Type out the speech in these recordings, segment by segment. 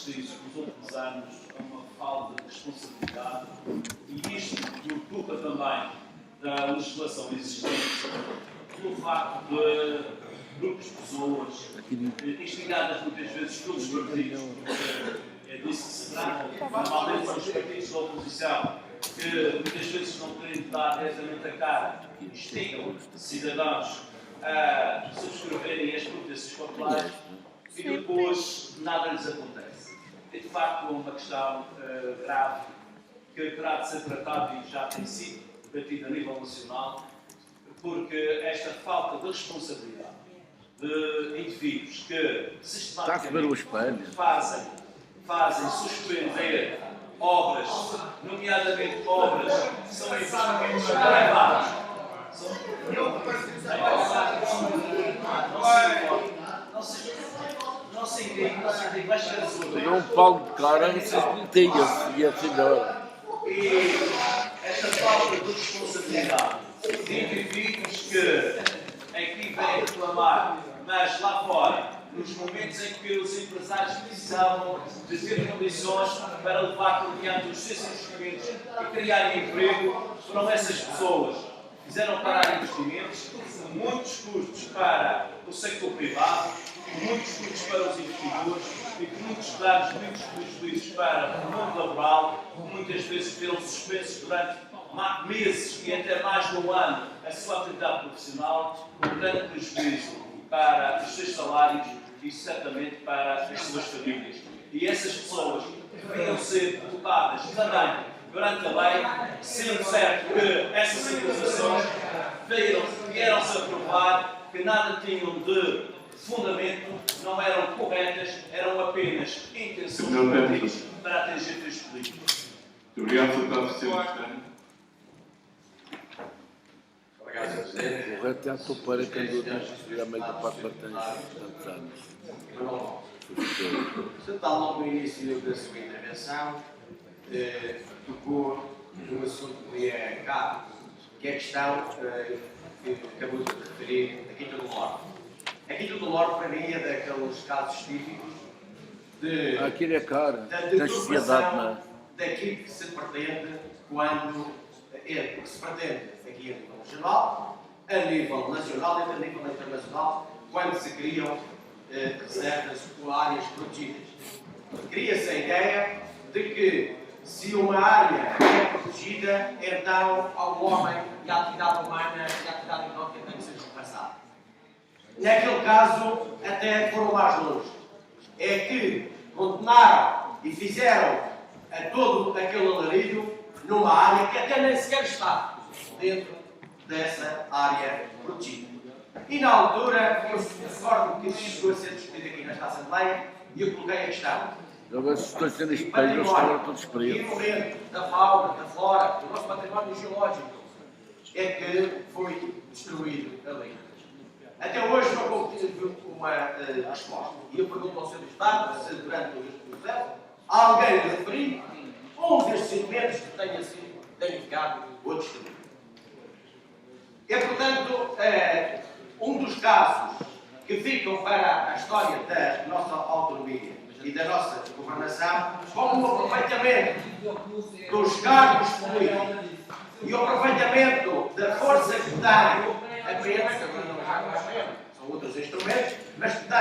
assistido nos últimos anos a uma falta de responsabilidade e isto por culpa também da legislação existente, pelo facto de grupos de pessoas instigadas muitas vezes pelos partidos, porque é disso que se trata, normalmente são os partidos da oposição que muitas vezes não querem dar diretamente a cara, instigam cidadãos a subscreverem as providências populares e depois nada lhes acontece. É de facto uma questão grave que terá de ser tratada e já tem sido debatida a nível nacional, porque esta falta de responsabilidade de indivíduos que sistematicamente fazem suspender obras, nomeadamente obras que são investimentos privados. Não se entende, vai chegar a sua vez. Um pau de cara, vocês tinham-se, e assim não. E esta falta de responsabilidade de indivíduos que aqui vêm reclamar, mas lá fora, nos momentos em que os empresários precisavam de ter condições para levar por diante os seus investimentos e criarem emprego, foram essas pessoas que fizeram parar investimentos, muitos custos para o setor privado, muitos custos para os investidores e muitos danos, muitos prejuízos para o mundo laboral, muitas vezes viram suspensos durante meses e até mais de um ano a sua atividade profissional, com grande prejuízo para os seus salários e certamente para as suas famílias. E essas pessoas deviam ser votadas também perante a lei, sendo certo que essas situações vieram-se a provar que nada tinham de fundamento, não eram corretas, eram apenas intenções políticas para atingir fins políticos. Muito obrigado, Sr. Deputado Presidente. Obrigado, Sr. Presidente. O resto já estou para que andou a meio da parte batente tantos anos. O Sr. Deputado, logo no início da sua intervenção, tocou num assunto que lhe é caro, que é a questão que acabou de referir da Quinta do Norte. A Quinta do Norte, para mim, é daqueles casos típicos de aquilo é caro, da sociedade, não é? Daquilo que se pretende quando que se pretende aqui a nível regional, a nível nacional e a nível internacional, quando se criam reservas ou áreas protegidas. Cria-se a ideia de que se uma área é protegida, então ao homem e à atividade humana e à atividade económica tem que ser desplaçada. Naquele caso, até foram mais longe. É que condenaram e fizeram a todo aquele alarido numa área que até nem sequer está dentro dessa área protegida. E na altura, eu recordo que isso chegou a ser discutido aqui nesta Assembleia e eu coloquei a questão. Agora, se estou sendo espelho, eles estão todos presos. E o momento da fauna, da flora, do nosso património geológico, é que foi destruído ali. Até hoje não obtive uma resposta. E eu pergunto ao Sr. Deputado se durante este processo alguém lhe referiu um destes elementos que tenha sido danificado ou destruído. É, portanto, um dos casos que ficam para a história da nossa autonomia e da nossa governação como o aproveitamento dos cargos políticos e o aproveitamento da força que tem apenas, são outros instrumentos, mas que tem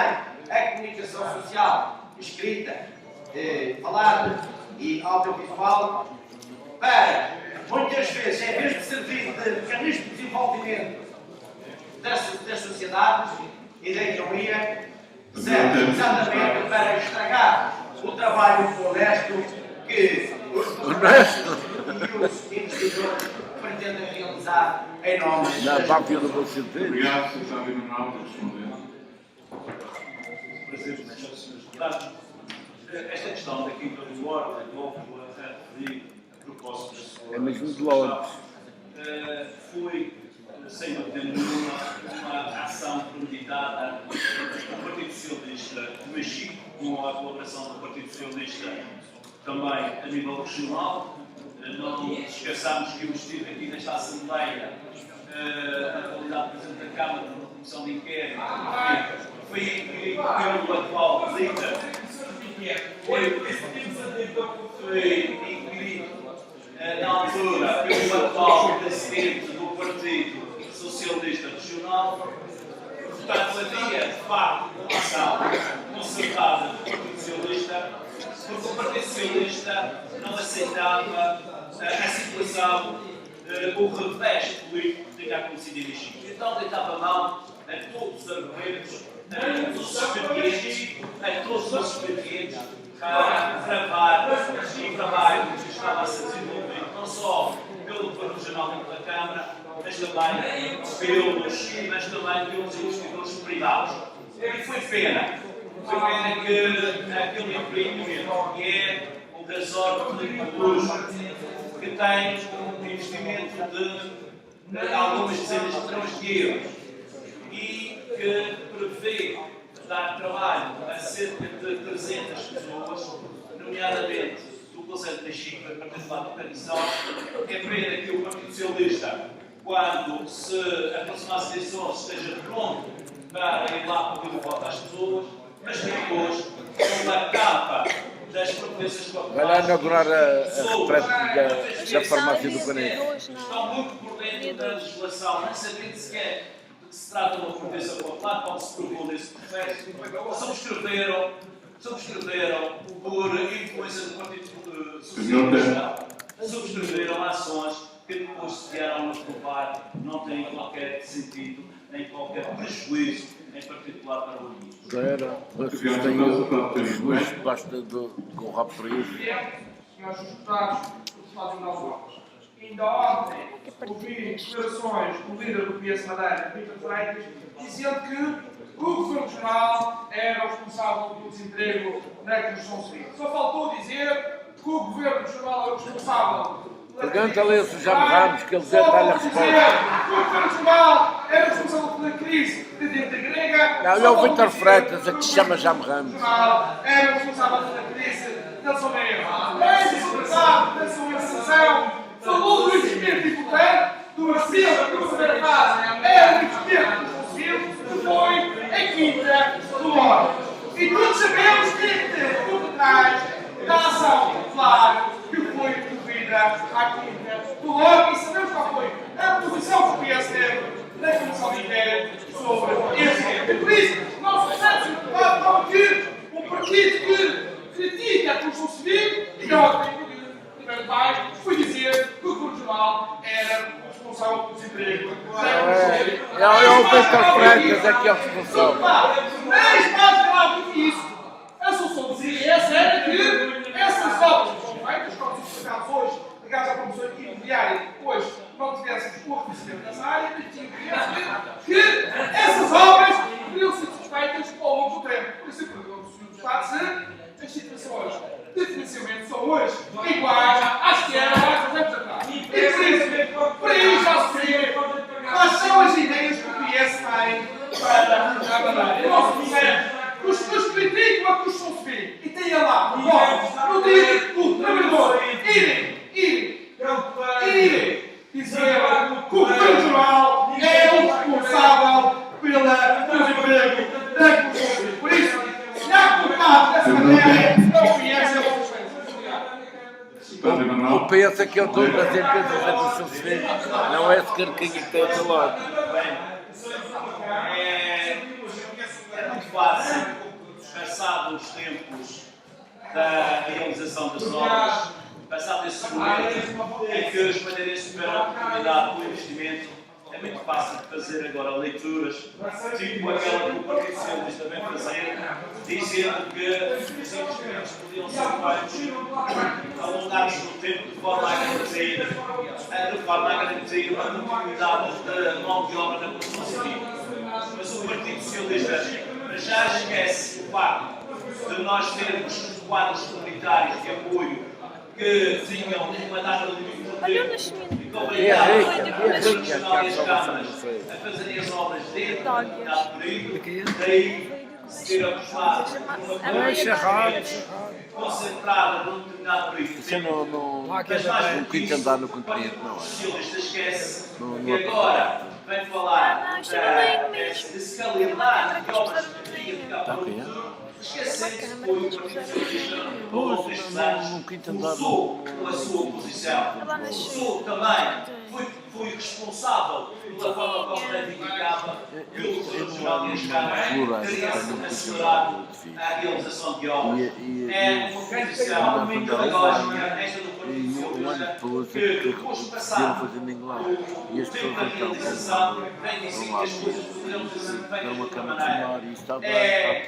a comunicação social escrita, falada e audiovisual para, muitas vezes, em vez de servir de mecanismo de desenvolvimento das sociedades e da economia, serve exatamente para estragar o trabalho honesto que os governantes e os investidores pretendem realizar em nome Na máfia do bom sentido. Obrigado, Sr. Deputado Manuel, por responder. Presidente, Srs. Deputados, esta questão da Quinta do Norte, de novo a referir a propósito da sua É mesmo de longe. foi, sem dúvida nenhuma, uma ação premeditada do Partido Socialista do México, com a colaboração do Partido Socialista também a nível regional. Não nos esqueçamos que eu estive aqui nesta Assembleia na qualidade de Presidente da Câmara, numa comissão de inquérito, foi em que pelo atual líder foi inquirido na altura pelo atual presidente do Partido Socialista Regional. Portanto, havia, de facto, uma ação concertada do Partido Socialista, porque o Partido Socialista não aceitava a situação, o revés político que tinha acontecido em Chile. Então, deitava mão a todos os argumentos, a todos os expedientes, para travar o trabalho que estava a ser desenvolvido, não só pelo Governo Regional dentro da Câmara, mas também pelos investidores privados. E foi pena que aquele empreendimento, que é o Gasório de Luz, que tem um investimento de algumas dezenas de milhões de euros e que prevê dar trabalho a cerca de 300 pessoas, nomeadamente do Conselho de Chipre, a participar da tradição. É pena que o Partido Socialista, quando se aproximar as eleições, esteja pronto para ir lá pedir o voto às pessoas, mas depois, pela capa das providências Vai lá inaugurar a réplica da farmácia do Caneco. estão muito por dentro da legislação, não sabendo sequer de que se trata de uma providência popular, como se provou nesse processo, subscreveram por influência do Partido Socialista, subscreveram ações que depois se vieram a provar não têm qualquer sentido, nem qualquer prejuízo, em particular para o mundo. Já era. Vocês têm os dois que basta com o rabo preso. Senhores deputados, deputados novos. Ainda ontem ouvi declarações do líder do PS Madeira, Vitor Freitas, dizendo que o Governo Regional era o responsável pelo desemprego na construção civil. Só faltou dizer que o Governo Regional é o responsável. Pergunta-lhe a Sujamo Ramos que ele deve dar-lhe a resposta. O Governo Regional era o responsável pela crise de dentro grega. Não, é o Vitor Freitas, a que se chama Jamo Ramos. Era o responsável pela crise da Someira. Mas o responsável da sua sensação falou do investimento importante do Brasil, da primeira fase. Era o investimento do Brasil, que foi a quinta do Norte. E todos sabemos que teve por detrás da ação popular que foi promovida à quinta do Norte. E sabemos qual foi a posição que o PS teve na Comissão de Inquérito sobre esse tema. E por isso, nós precisamos de que um partido que critica a construção civil e ontem, foi dizer que o Governo Regional era o responsável pelo desemprego. É o Vitor Freitas é que é o responsável. Mas mais grave do que isso, a solução do CIS era que essas obras que foram feitas, como se fossem hoje, ligadas à promoção imobiliária, depois não tivéssemos o reconhecimento nessa área, que essas obras poderiam ser feitas ao longo do tempo. Por isso, eu pergunto ao Sr. Deputado se as situações de financiamento são hoje iguais às que eram há 2 anos atrás. E por isso já se vê quais são as ideias que o PS tem para a Madeira. Eu não se os senhores criticam a construção civil e têm lá, no dia de tudo, trabalhador, irem dizer que o Governo Regional é o responsável pelo desemprego da construção civil. Por isso, se há culpado dessa matéria, não conhece a vossa O PS é que é o dono das empresas da construção civil, não é esse carquinho que tem ao lado. É muito fácil, passados os tempos da realização das obras, passado esse momento em que os madeirenses tiveram a oportunidade do investimento, é muito fácil fazer agora leituras, tipo aquela que o Partido Socialista vem fazer, dizendo que os investimentos podiam ser feitos alongados no tempo de forma a garantir uma continuidade de mão de obra na construção civil. Mas o Partido Socialista já esquece o facto de nós termos quadros comunitários de apoio que tinham uma data limite de tempo e que obrigavam o Nacional e as câmaras a fazerem as obras dentro de um determinado período, daí se ter apostado concentrada num determinado período. Isso não quinto andar no continente, não é? O socialista esquece que agora vem falar de escalidade de obras que devia ficar para o futuro esquecendo que foi o Partido Socialista ao longo destes anos começou pela sua oposição, começou também, foi responsável pela forma como reivindicava pelo Governo Regional e as câmaras, queria-se acelerar a realização de obras. É uma posição pedagógica, esta do Partido Socialista, que depois de passar o tempo da realização, vem dizer que as coisas poderão ser feitas de outra maneira. É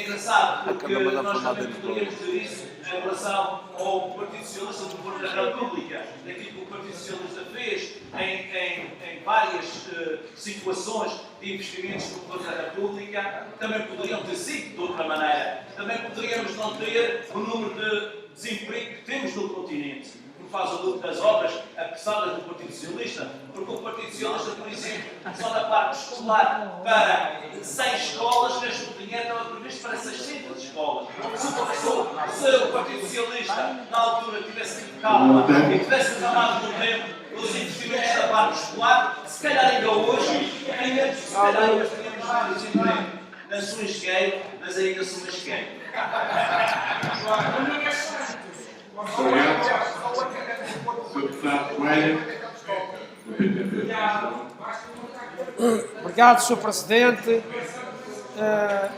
engraçado porque nós também poderíamos dizer isso em relação ao Partido Socialista do Governo da República, daquilo que o Partido Socialista fez em várias situações de investimentos no Governo da República, também poderiam ter sido de outra maneira. Também poderíamos não ter o número de desemprego que temos no continente, por causa das obras apressadas do Partido Socialista, porque o Partido Socialista, por exemplo, só na parte escolar para 100 escolas, neste dinheiro estava previsto para 600 escolas. Se o Partido Socialista, na altura, tivesse tido calma e tivesse derramado no tempo os investimentos da parte escolar, se calhar ainda hoje, se calhar ainda teríamos mais desemprego. Na sua isqueiro, mas ainda sou isqueiro. Obrigado. Sr. Deputado Coelho, do PPP. Obrigado, Sr. Presidente.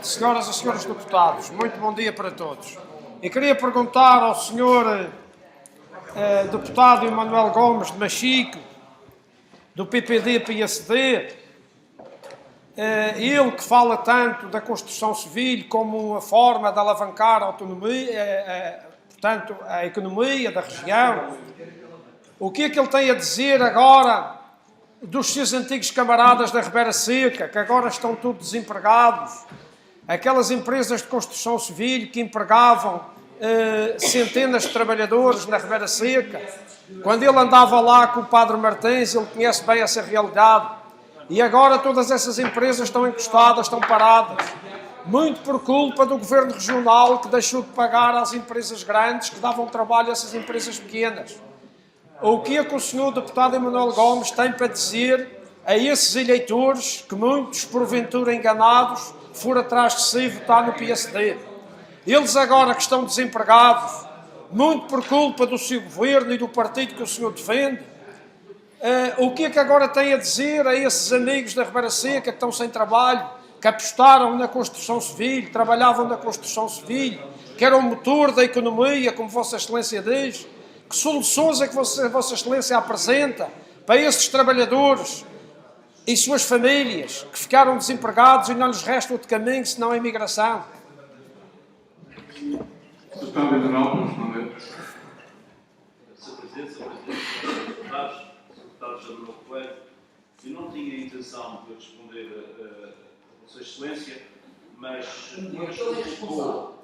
Senhoras e senhores deputados, muito bom dia para todos. Eu queria perguntar ao Sr. Deputado Emanuel Gomes de Machique, do PPD-PSD, ele que fala tanto da construção civil como uma forma de alavancar a autonomia, portanto, a economia da região. O que é que ele tem a dizer agora dos seus antigos camaradas da Ribeira Seca, que agora estão todos desempregados? Aquelas empresas de construção civil que empregavam centenas de trabalhadores na Ribeira Seca. Quando ele andava lá com o Padre Martins, ele conhece bem essa realidade. E agora todas essas empresas estão encostadas, estão paradas. Muito por culpa do Governo Regional, que deixou de pagar às empresas grandes, que davam trabalho a essas empresas pequenas. O que é que o Sr. Deputado Emanuel Gomes tem para dizer a esses eleitores, que muitos, porventura enganados, foram atrás de si votar no PSD? Eles agora que estão desempregados, muito por culpa do seu governo e do partido que o senhor defende, o que é que agora tem a dizer a esses amigos da Ribeira Seca que estão sem trabalho, que apostaram na construção civil, trabalhavam na construção civil, que eram o motor da economia, como Vossa Excelência diz? Que soluções é que Vossa Excelência apresenta para esses trabalhadores e suas famílias que ficaram desempregados e não lhes resta outro caminho senão a imigração? Deputado Emanuel, para responder. Sr. Presidente, deputados, Sr. Coelho, eu não tinha a intenção de responder a Vossa Excelência, mas uma questão de respeito.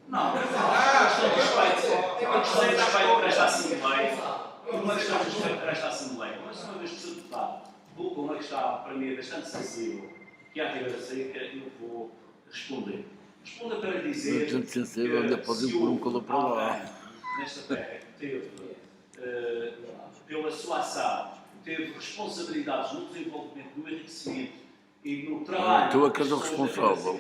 Não, uma questão de respeito para esta Assembleia. Uma questão de respeito para esta Assembleia. Mas uma vez que o Sr. Deputado colocou uma questão para mim bastante sensível, que é a Ribeira Seca, eu vou responder. Responda para dizer que se alguém nesta terra teve, pela sua ação, teve responsabilidades no desenvolvimento do enriquecimento e no trabalho que as pessoas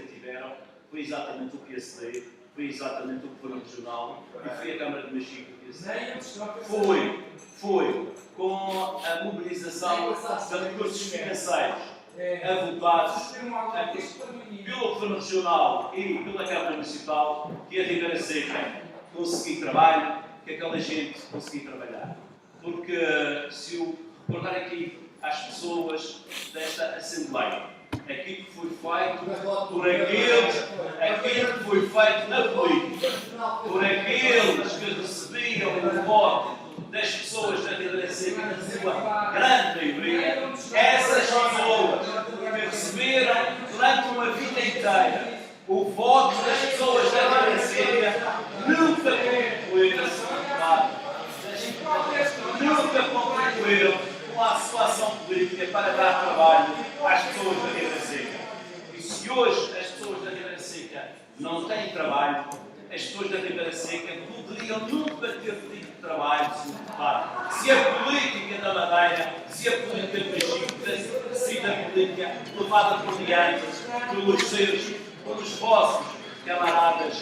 que tiveram, foi exatamente o PSD, foi exatamente o Governo Regional e foi a Câmara de Machique do PSD. Foi com a mobilização de recursos financeiros votados pelo Governo Regional e pela Câmara Municipal que a Ribeira Seca conseguiu trabalho, que aquela gente conseguiu trabalhar. Porque se eu recordar aqui às pessoas desta Assembleia, aquilo que foi feito por aquilo que foi feito na política, por aqueles que recebiam o voto das pessoas da Ribeira Seca, na sua grande maioria, essas pessoas que receberam durante uma vida inteira o voto das pessoas da Ribeira Seca nunca contribuíram com a situação política para dar trabalho às pessoas da Ribeira Seca. E se hoje as pessoas da Ribeira Seca não têm trabalho, as pessoas da Ribeira Seca poderiam nunca ter tido trabalho, se a política da Madeira, se a política do Machique tivesse sido a política levada por diante pelos seus, pelos vossos camaradas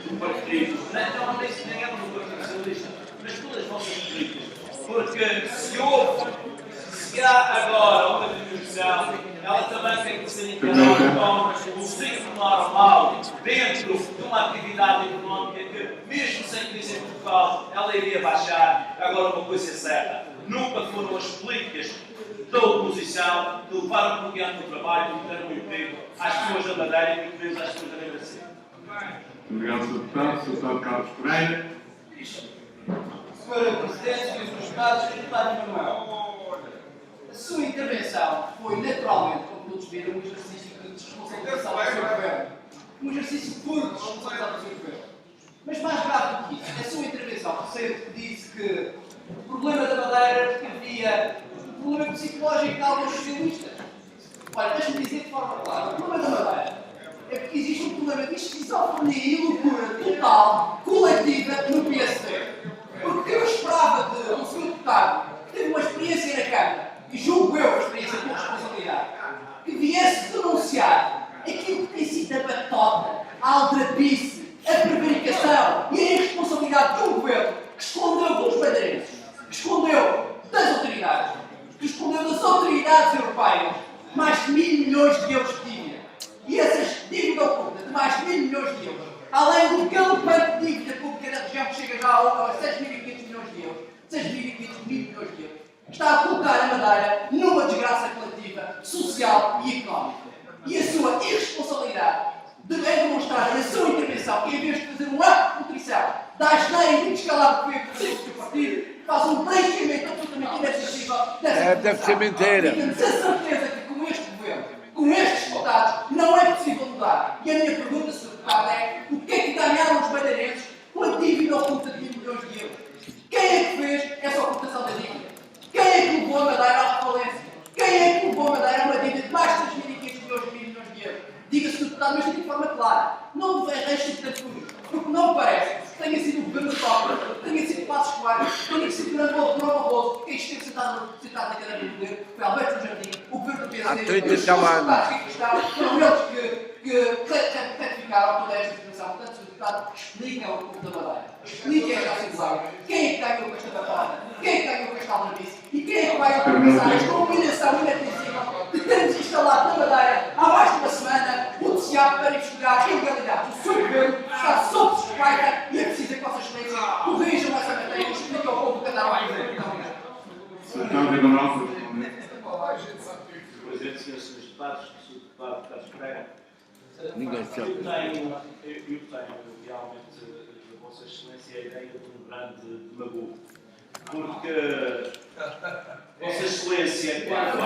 do partido, não disse ninguém do Partido Socialista, mas todas as vossas políticas, porque se há agora uma diminuição, ela também tem que ser encarada como um ciclo normal dentro de uma atividade económica que, mesmo sem crise em Portugal, ela iria baixar. Agora, uma coisa é certa, nunca foram as políticas da oposição que levaram por diante o trabalho, que deram um emprego às pessoas da Madeira e muito menos às pessoas da Madeira. Obrigado, Sr. Deputado. Sr. Deputado Carlos Pereira. Senhor Presidente, Srs. Deputados, Sr. Deputado Manuel, a sua intervenção foi naturalmente, como todos viram, um exercício de desresponsabilização do seu governo. Um exercício puro de responsabilização do seu governo. Mas mais grave do que isso, a sua intervenção recente disse que o problema da Madeira havia um problema psicológico de alguns socialistas. Olha, deixa-me dizer de forma clara, o problema da Madeira é porque existe um problema de esquizofrenia e loucura total, coletiva, no PSD. Porque eu esperava de um senhor deputado que teve uma experiência na Câmara, e julgo eu uma experiência com responsabilidade, que viesse denunciar aquilo que tem sido a batota, a aldrabice, a prevaricação e a irresponsabilidade de um governo que escondeu dos madeirenses, que escondeu das autoridades, que escondeu das autoridades europeias mais de 1.000 milhões de euros de dívida. E essas dívidas ocultas de mais de 1.000 milhões de euros, além do galopante de dívida pública da região que chega já a 6.500 milhões de euros, 6.500 milhões de euros, está a colocar a Madeira numa desgraça coletiva, social e económica. E a sua irresponsabilidade de demonstrar na sua intervenção que, em vez de fazer um ato de nutrição da asneira e descalabro que foi o seu partido, faz um preenchimento absolutamente inacessível dessa deve ser mentira. E temos a certeza que com este governo, com estes resultados, não é possível mudar. E a minha pergunta, Sr. Deputado, é o que é que ganharam os madeirenses com a dívida oculta de 1.000 milhões de euros? Quem é que fez essa ocultação da dívida? Quem é que levou a Madeira à falência? Quem é que levou a Madeira a uma dívida de mais de 3.500 milhões de euros? Diga-se, Sr. Deputado, mas de forma clara. Não me deixe de ter fúria, porque não me parece que tenha sido o governo da Toca, que tenha sido o Passos Coelho, que tenha sido o Fernando Barroso, que esteve sentado na cadeira do poder, foi Alberto Jardim, o governo do PSD, Há 30 os anos. que estão, foram eles que retificaram toda esta situação. Portanto, Sr. Deputado, expliquem ao povo da Madeira, expliquem esta situação. Quem é que ganhou com esta batata? Quem é que ganhou com esta aldrabice? E quem é que vai autorizar esta humilhação inadmissível de termos instalado na Madeira há mais de uma semana o TCA para investigar ilegalidades? O seu governo está sob suspeita e é preciso que Vossa Excelência corrijam essa matéria e expliquem ao povo que andaram a dizer. Muito obrigado. Sr. Deputado Manuel, para responder. Presidente, senhores deputados, Sr. Deputado Carlos Pereira, Ninguém sabe. eu tenho realmente, Vossa Excelência, a ideia de um grande demagogo. Porque Vossa Excelência, quando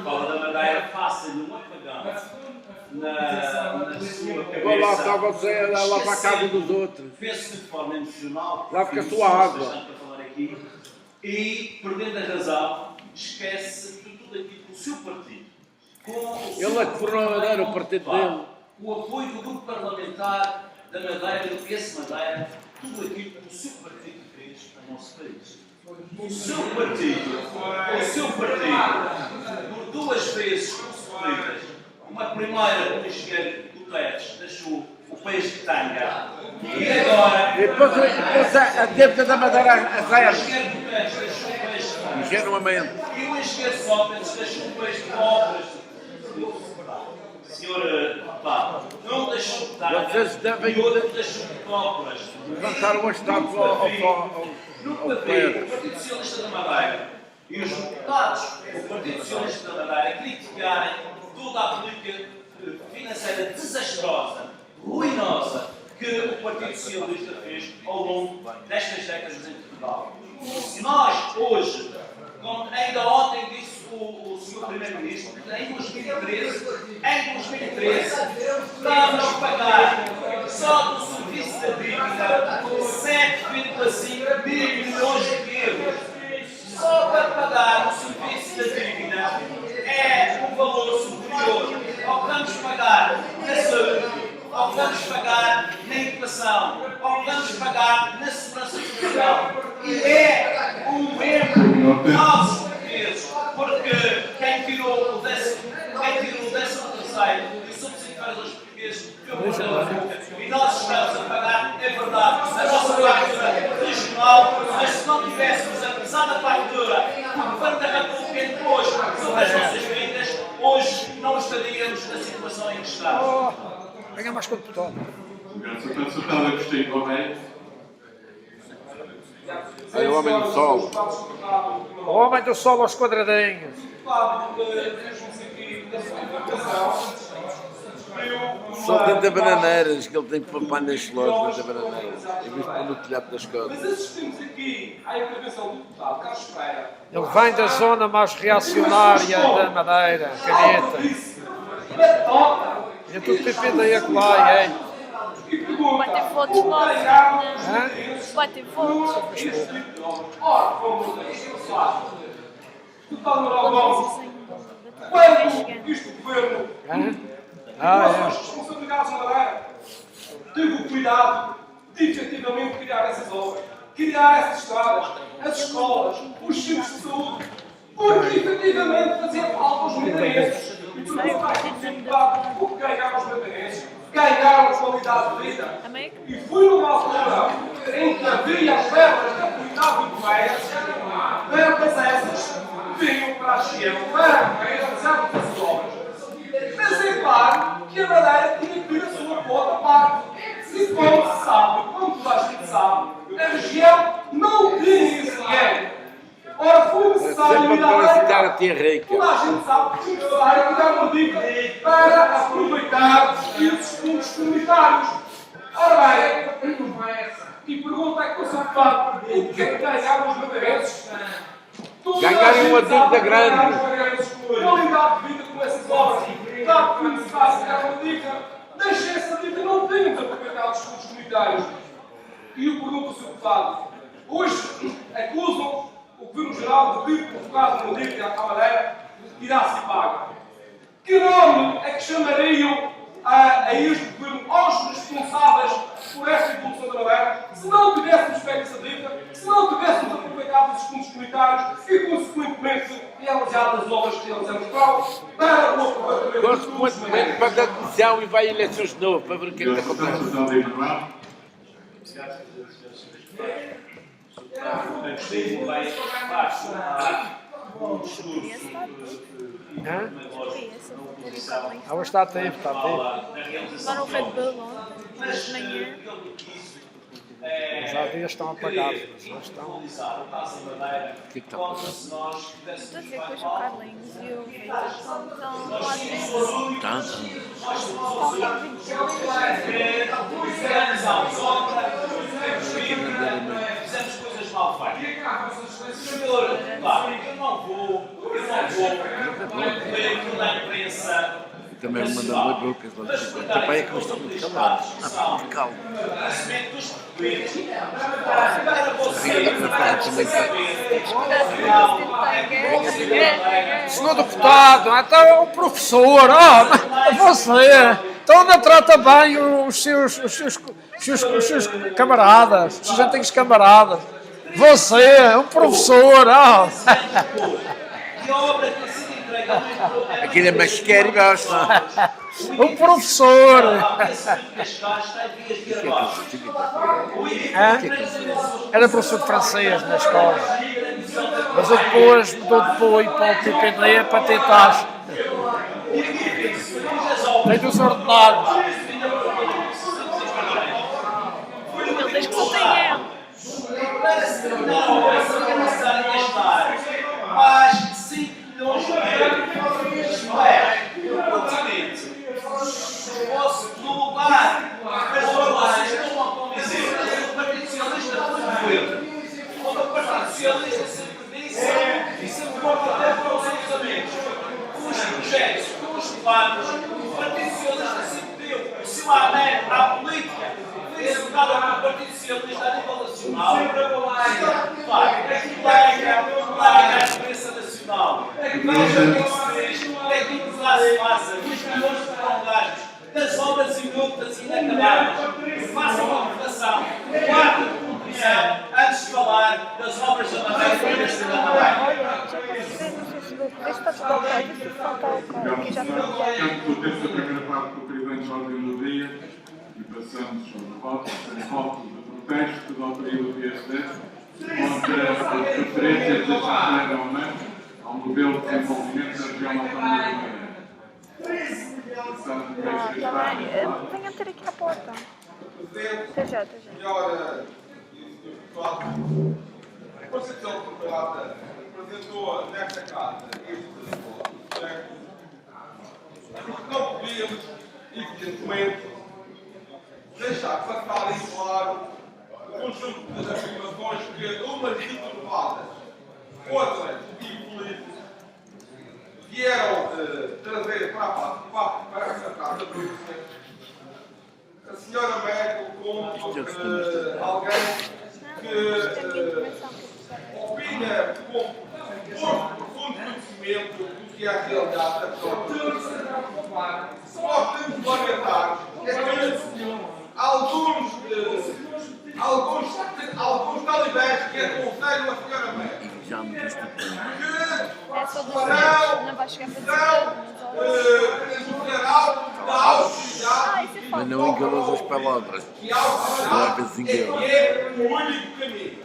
fala da Madeira, faça-lhe um apagão na sua cabeça. Vou lá só você lá para a casa dos outros. Vê-se de forma emocional. Lá fica sua água. Para falar aqui, e, perdendo a razão, esquece de tudo aquilo que o seu partido, Ele é que formou a Madeira, o partido dele. o apoio do grupo parlamentar da Madeira, do PS Madeira, tudo aquilo que o seu partido fez para o nosso país. O seu partido, por duas vezes consecutivas, uma primeira, o engenheiro Guterres deixou o país de tanga, e agora E depois a dívida da Madeira a o zero. engenheiro Guterres deixou o país de tanga. Ingenuamente. E o engenheiro Sócrates deixou o país de obras. Senhor deputado, não deixou de tanga, Vocês devem- e outro deixou de obras. Levantaram uma estátua ao Nunca vi Pedro. o Partido Socialista da Madeira e os deputados do Partido Socialista da Madeira criticarem toda a política financeira desastrosa, ruinosa, que o Partido Socialista fez ao longo destas décadas em Portugal. Nós, hoje, como ainda ontem disse o Sr. Primeiro-Ministro, em 2013, estamos a pagar só do serviço da dívida 7,5 mil milhões de euros. Só para pagar o serviço da dívida é um valor superior ao que vamos pagar na saúde, ao que vamos pagar na educação, ao que vamos pagar na segurança social. E é um erro nosso portugueses, porque quem tirou o 13º e o subsídio para os portugueses foi o não tivéssemos a pesada fartura do Governo da República depois sobre as nossas vidas, hoje não estaríamos na situação em que estamos. Venha mais com o deputado. Obrigado, Sr. Deputado Agostinho Correia. Aí o homem do sol. O homem do sol aos quadradinhos. Só dentro da bananeiras, que ele tem papai nas lojas dentro da bananeiras. Em vez de pôr no telhado das coisas. Mas assistimos aqui à intervenção do deputado Carlos Pereira. Ele vem da zona mais reacionária da Madeira, Caneta. É tudo PP da Ecolai, hein? Vai ter fotos logo. Hã? Vai ter fotos. Quando isto governo Hã? as responsabilidades na Madeira, teve o cuidado de efetivamente criar essas obras, criar essas estradas, as escolas, os centros de saúde, porque efetivamente fazia falta aos madeirenses. E por isso está preocupado porque ganharam os madeirenses, ganharam qualidade de vida. E foi numa altura em que havia as verbas da comunidade europeia, verbas essas vinham para a China, para realizar essas obras. Mas é claro que a Madeira tinha que ter a sua quota parte. E como se sabe, como toda a gente sabe, a região não tinha esse dinheiro. Ora, foi necessário Sempre ir a à publicitar a América. tia rica. Toda a gente sabe que foi necessário dar uma dica para aproveitar esses fundos comunitários. Ora bem, e pergunta é que eu sou deputado, o que é que ganharam os madeirenses? Ganharam uma dívida grande. Qualidade de vida com essas obras. Dado que me faz dar uma dica, deixem essa dica, não tenham de aproveitar os fundos comunitários. E eu pergunto ao Sr. Deputado, hoje acusam o Governo Geral de ter provocado uma dívida à Madeira que irá ser paga. Que nome é que chamariam a este Governo, aos responsáveis por esta evolução da Madeira, se não tivéssemos feito essa dívida, se não tivéssemos aproveitado esses fundos comunitários e, consequentemente, realizado as obras que realizamos para o aproveitamento Consequentemente, para a comissão e vai a eleições de novo para ver o que é que Obrigado, Sr. acontece. Deputado Ignorado. Agostinho vai um discurso Hã? comissão Ela está a tempo, está a tempo. fala na realização Lá no de Red obras. Bull ontem, de manhã. Os dias estão apagados, mas já estão. Que está a passar? Estou a dizer que hoje o Carlinhos e o Vitor estão lá dentro. Tá? Fizemos coisas mal feitas. Senhor, pá, eu não vou ler aquilo na imprensa. Também me mandam uma boca. O teu pai é que não está muito calado. Ah, muito calmo. Conhecimento dos portugueses. Para você saber. Senhor deputado, então é o professor, mas você, então não trata bem os seus camaradas, os seus antigos camaradas. Você é um professor, Que obra que se entrega Aquele é mais quer e gosta. um professor. Era professor de francês na escola, mas eu depois mudou de apoio para o PPD para tentar. Tem dos ordenados. Ele diz que só tem ele. mais 5 milhões de euros. Isto é, no lugar das pessoas estão a dizer que o Partido Socialista foi o governo, onde o Partido Socialista sempre disse e sempre até para os orçamentos, os projetos, os planos, o Partido Socialista sempre deu o seu amém à política, foi executada pelo Partido Socialista a nível nacional, larga a imprensa nacional. Veja o que se fez, é que nos lá se passa, os milhões que foram gastos, das obras inúteis e inacabadas. Façam uma votação, guardem de compreensão, antes de falar das obras da Madeira e da cidade da Madeira. Deixa para desbloquear, deixa eu faltar o carro, que já foi enviado. Ficamos por tempo da primeira parte do requerimento de ordem do dia e passamos aos votos, sem votos de protesto da autoria do PSD. as referências deste aumento ao modelo de desenvolvimento da região autónoma da Madeira. Venha ter aqui à porta. Até já, até já. A Constituição Federada apresentou nesta casa este projeto porque não podíamos, evidentemente, deixar passar em claro o conjunto de afirmações que, umas tituladas, outras infelizes, vieram trazer para esta casa de a senhora Merkel como alguém que opina com profundo conhecimento do que é a realidade da pessoa. Nós temos de lamentar é que alguns talibãs que aconselham a senhora Merkel Já me disse É só 2 minutos, não vai chegar para mas não enganou as palavras. que ao Não é vezes enganou. é o único caminho.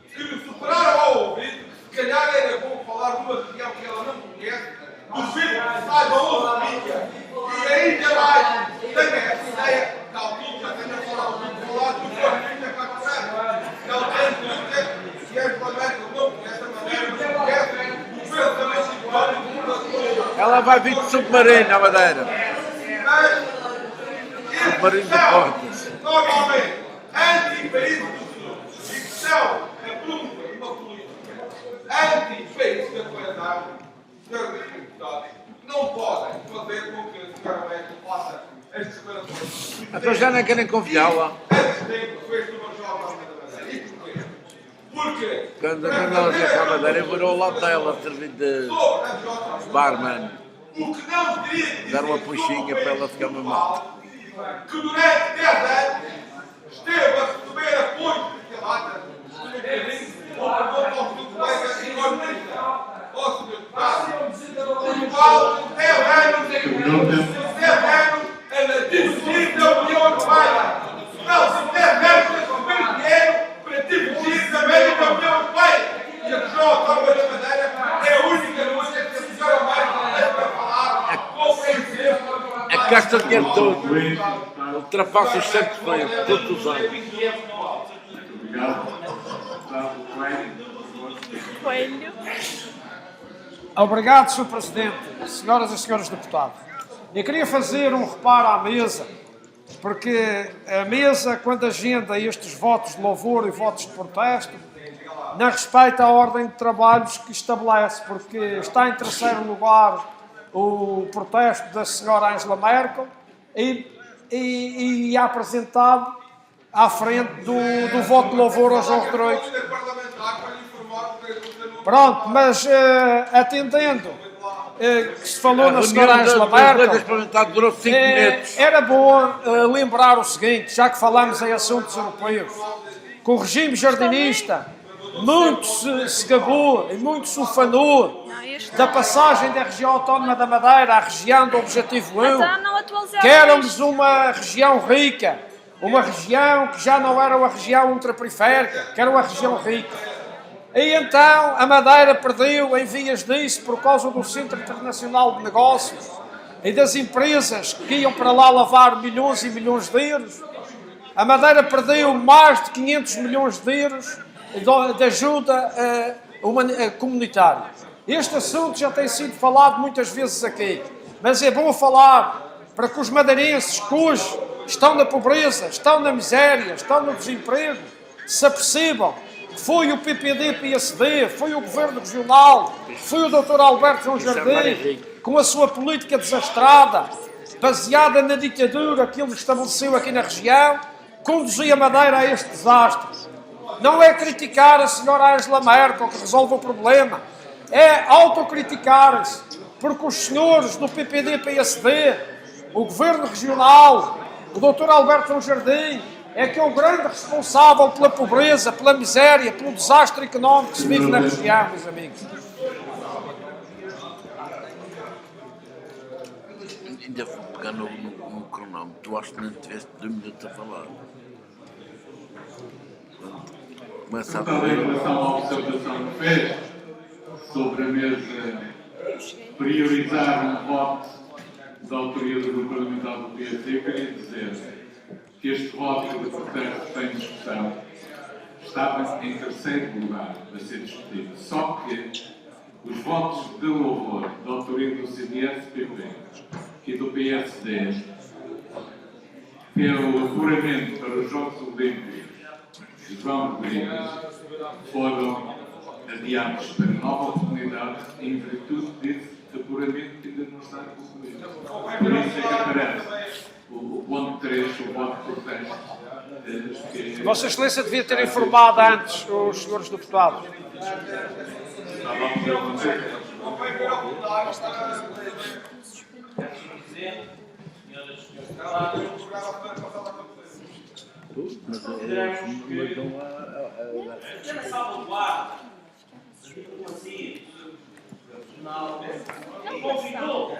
Se lhe superaram ao ouvido, se calhar era bom falar de uma região que ela não conhece, duvido que saiba outra mídia. E ainda mais, tenha essa ideia, que alguém já tenha falado do que está correto. Ela tem que dizer que as Merkel não conhece a maneira, não conhece o pensamento económico. Ela vai vir de submarino à Madeira. Mas, Submarino de portas. normalmente, anti-países do Sul, e que são a pluma e uma política anti-países da coesão, senhores deputados, não podem fazer com que a senhora Merkel faça as declarações. Então já não querem confiá-la. Antes tempo fez uma jovem da Madeira. E porquê? Porque, Quando ela já para a Madeira, virou lá dela a servir de sobre as nossas barman. o que não queria dizer Dar uma puxinha para ela ficar mais mal. que durante 10 anos esteve a receber apoio de lata ou ao seu colega economista, ou senhor deputado, o qual 10 anos a divergir da União Europeia. Não, 10 anos a receber dinheiro para divergir também da União Europeia. E a região autónoma da Madeira é a única coisa que a senhora Merkel tem para falar com o exemplo. É que gasta dinheiro todo. Ultrapassa os 100% todos os anos. Obrigado. Coelho. Obrigado, Sr. Presidente, senhoras e senhores deputados. Eu queria fazer um reparo à mesa, porque a mesa, quando agenda estes votos de louvor e votos de protesto, não respeita a ordem de trabalhos que estabelece, porque está em terceiro lugar o protesto da senhora Angela Merkel e é apresentado à frente do voto de louvor ao João Rodrigues. Pronto, mas atendendo que se falou na senhora Angela Merkel, durou 5 minutos. era bom lembrar o seguinte, já que falamos em assuntos europeus, que o regime jardinista muito se gabou e muito se ufanou da passagem da região autónoma da Madeira à região do Objetivo 1, Então não atualizamos que éramos uma região rica, uma região que já não era uma região ultraperiférica, que era uma região rica. E então a Madeira perdeu em vias disso por causa do Centro Internacional de Negócios e das empresas que iam para lá lavar milhões e milhões de euros. A Madeira perdeu mais de 500 milhões de euros de ajuda comunitária. Este assunto já tem sido falado muitas vezes aqui, mas é bom falar para que os madeirenses que hoje estão na pobreza, estão na miséria, estão no desemprego, se apercebam que foi o PPD-PSD, foi o Governo Regional, foi o Dr. Alberto João Jardim, com a sua política desastrada, baseada na ditadura que ele estabeleceu aqui na região, conduziu a Madeira a este desastre. Não é criticar a senhora Angela Merkel que resolve o problema, é autocriticar-se, porque os senhores do PPD-PSD, o Governo Regional, o Dr. Alberto João Jardim, é que é o grande responsável pela pobreza, pela miséria, pelo desastre económico que se vive na região, meus amigos. Ainda vou pegar no cronómetro. Tu acho que não tiveste 2 minutos a falar. Começa a Portanto, em ver. relação à observação que fez sobre a mesa priorizar um voto da autoria do Grupo Parlamentar do PSD, eu queria dizer que este voto de protesto sem discussão estava em terceiro lugar a ser discutido. Só que os votos de louvor da autoria do CDS-PP e do PSD pelo apuramento para os Jogos Olímpicos de João Rodrigues foram adiados para nova oportunidade em virtude desse apuramento que ainda não está concluído. Por isso é que aparece o ponto 3, o voto de protesto. Vossa Excelência devia ter informado antes os senhores deputados. Estava a observar. Pequena salvaguarda da diplomacia regional convidou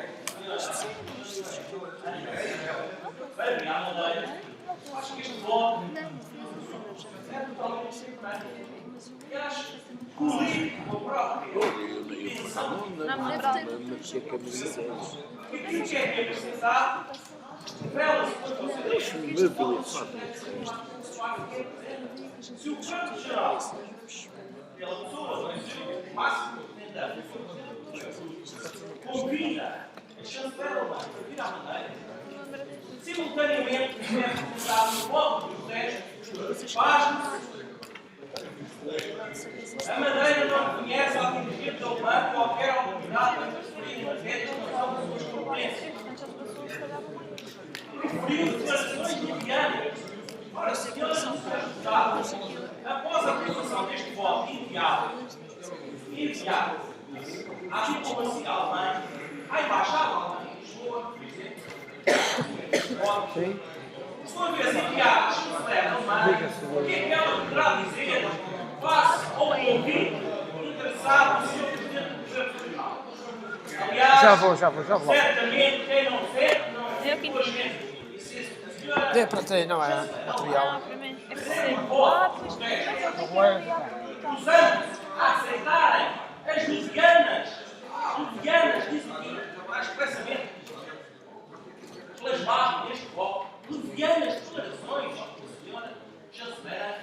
para vir à Madeira. Acho que este voto é totalmente importante. Eu acho político próprio. E quem quer representar revela-se para vocês. Se o governo geral, pela pessoa, o máximo representante, convida a chanceler a vir à Madeira, simultaneamente deve começar no voto dos testes, faz-nos. A Madeira não reconhece ao dirigente alemão qualquer oportunidade para transferir energética na sua das suas competências. Referiu declarações medianas. Ora, senhores deputados, após a aprovação deste voto enviado à diplomacia alemã, à embaixada alemã em Lisboa, por exemplo, se uma vez enviada à chanceler alemã, o que é que ela poderá dizer face ao convite interessado do Sr. Presidente do Governo Regional? Aliás, Já vou. certamente quem não sente, não é Eu que gente. Dê para ter, não é material. Primeiro é para ser. Usando a aceitarem as lesbianas, dizem aqui, mais expressamente, plasmado neste voto, lesbianas declarações da senhora chanceler,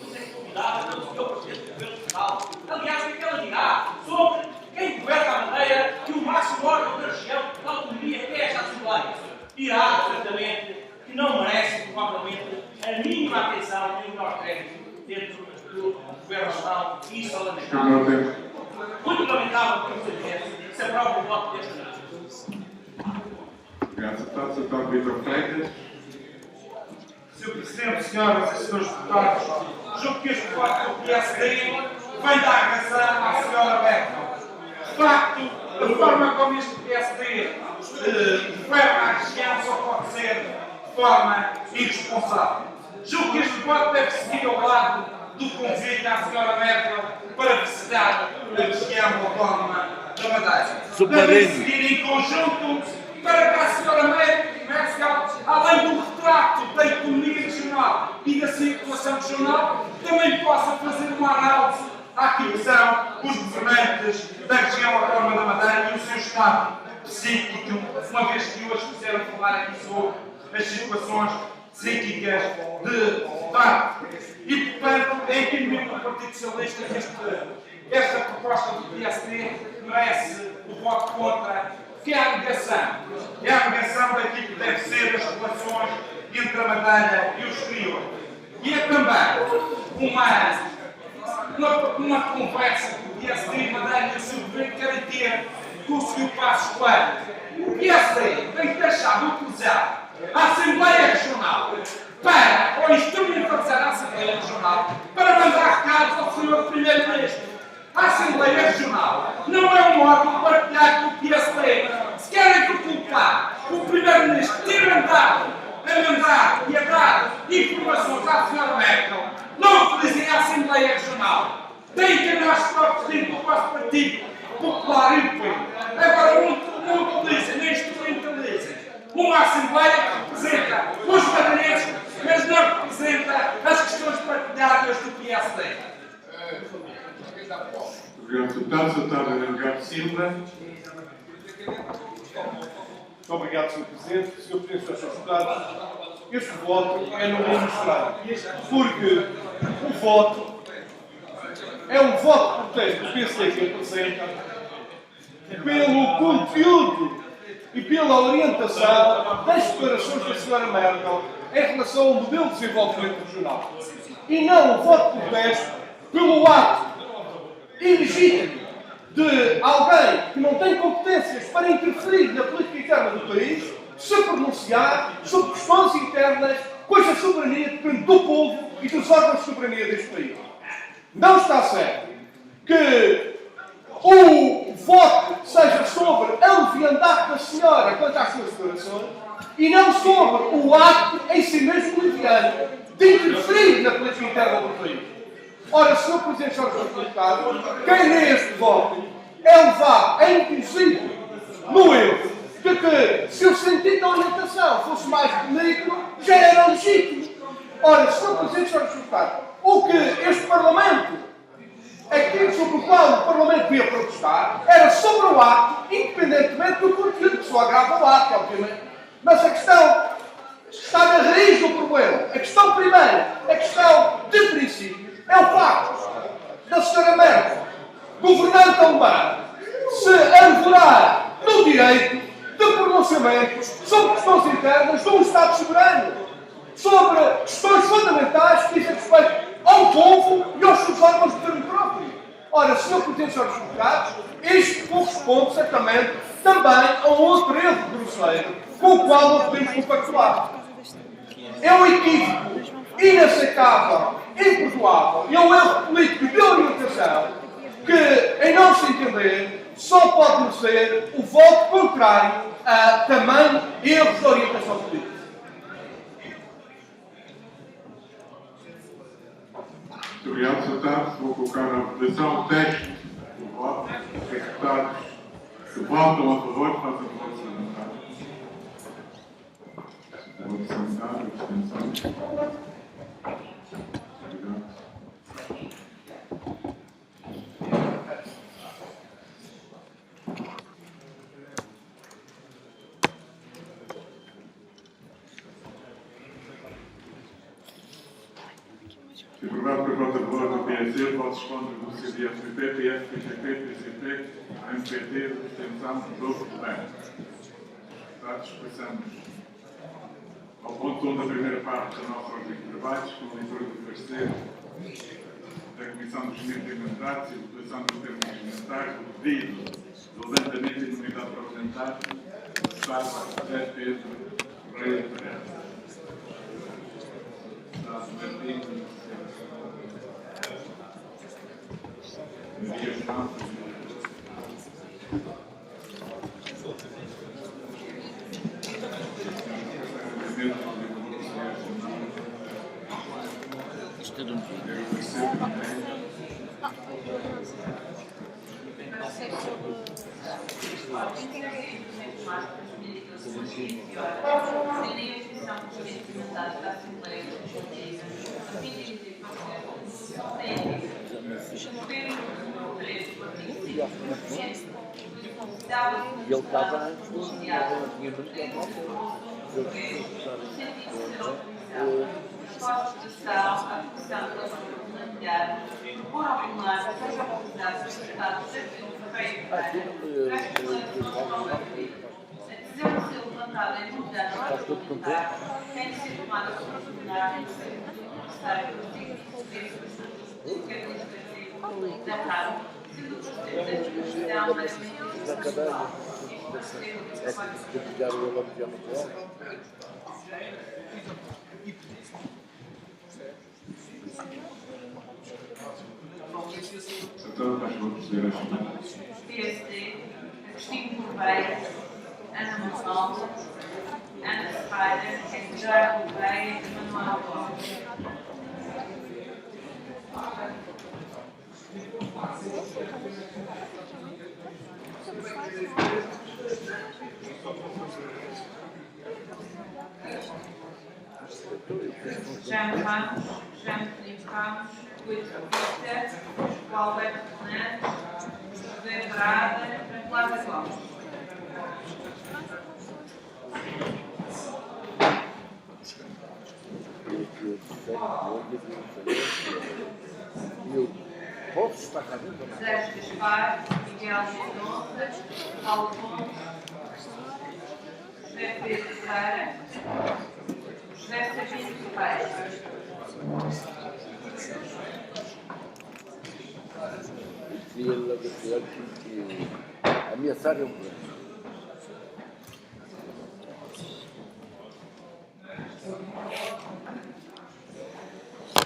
você é convidada pelo Sr. Presidente do Governo Regional. Aliás, o que é que ela dirá sobre quem governa a Madeira e o máximo órgão da região da autonomia que é esta Assembleia? Dirá, certamente, que não merece, provavelmente, a mínima atenção e o menor crédito dentro do Governo Regional. E isso é lamentável. Muito lamentável que o CDS se aprove o voto deste ano. Obrigado, deputado. Sr. Vítor Freitas. Sr. Presidente, senhoras e senhores deputados, julgo que este voto do PSD vem dar razão à senhora Merkel. De facto, a forma como este PSD governa a região só pode ser de forma irresponsável. Julgo que este voto deve seguir ao lado do convite à senhora Merkel para visitar a região autónoma da Madeira. Deve seguir em conjunto para que a senhora Merkel, além do retrato da economia regional e da circulação regional, também possa fazer uma análise àquilo que são os governantes da região autónoma da Madeira e o seu estado psíquico, uma vez que hoje quiseram falar aqui sobre as situações psíquicas de deputado. E, portanto, é em entendimento do Partido Socialista que esta proposta do PSD merece o voto contra, que é a negação. É a negação daquilo que deve ser as relações entre a Madeira e o exterior. E é também uma conversa que o PSD Madeira e o seu governo querem ter com o Sr. Passos Coelho. O PSD tem que deixar de utilizar a Assembleia Regional ou instrumentalizar a Assembleia Regional para mandar recados ao Sr. Primeiro-Ministro. A Assembleia Regional não é um órgão partilhado do PSD. Se querem culpar o Primeiro-Ministro ter andado a mandar e a dar informações à Sra. Merkel, não utilizem a Assembleia Regional. Tem que nós próprios dentro do vosso Partido Popular Europeu. Agora não utilizem, nem instrumentalizem uma Assembleia que representa os madeirenses, mas não representa as questões partilhadas do PSD. aceita. Obrigado, deputado. Deputado Edgar Silva. Muito obrigado, Sr. Presidente. Sr. Presidente, Srs. Deputados, este voto é no mínimo estranho, porque o voto é um voto de protesto do PSD que apresenta pelo conteúdo e pela orientação das declarações da Sra. Merkel em relação ao modelo de desenvolvimento regional. E não um voto de protesto pelo ato ilegítimo de alguém que não tem competências para interferir na política interna do país se pronunciar sobre questões internas, cuja soberania depende do povo e dos órgãos de soberania deste país. Não está certo que o voto seja sobre a leviandade da senhora quanto às suas declarações e não sobre o ato em si mesmo leviano de interferir na política interna do país. Ora, Sr. Presidente Jorge Deputado, quem lê este voto é levado a induzir no erro de que, se o sentido da orientação fosse mais benigno, já era legítimo. Ora, Sr. Presidente Jorge Deputado, o que este Parlamento, aquilo sobre o qual o Parlamento devia protestar, era sobre o ato, independentemente do conteúdo, que só agrava o ato, obviamente. Mas a questão está na raiz do problema. A questão primeira, a questão de princípio, é o facto da Sra. Merkel, governante alemã, se arvorar no direito de pronunciamento sobre questões internas de um Estado soberano, sobre questões fundamentais que dizem respeito ao povo e aos seus órgãos de governo próprio. Ora, Sr. Presidente dos Deputados, isto corresponde certamente também a um outro erro grosseiro com o qual não podemos compactuar. É um equívoco inaceitável, imperdoável e é um erro político de orientação que, em não se entender, só pode merecer o voto contrário a tamanho erros de orientação política. Muito obrigado, Sr. Deputado. Vou colocar a votação o texto do voto. Os deputados que votam a favor, fazem o voto sanitário. Voto sanitário, abstenção. Obrigado. Aprovado por voto a favor do PSD, votos contra do CDS-PP, PS, PCP, PCP, MPT, abstenção, do governo. Deputados, passamos ao ponto 1 da primeira parte da nossa ordem de trabalhos, com a leitura do parecer da Comissão dos Regimentos e Mandatos e votação dos termos regimentais do pedido do levantamento e imunidade parlamentar do Estado José Pedro Correia Pereira. Estado Martins. E ele estava antes, não tinha muito tempo. PSD, Agostinho Correia, Ana Manuel, Ana Ferreira, Edgar Correia e Manuel Gomes. Jean Ramos, Jean Felipe Ramos, Rui Vista, Alberto Fernandes, José Brada, Flávia Gomes. Posso estar cá dentro? Sérgio Gaspar, Miguel Mendonça, Paulo Pontes, José Pedro Ferreira, José Sabino Ferreira. Queria logo dizer que ameaçar é um problema.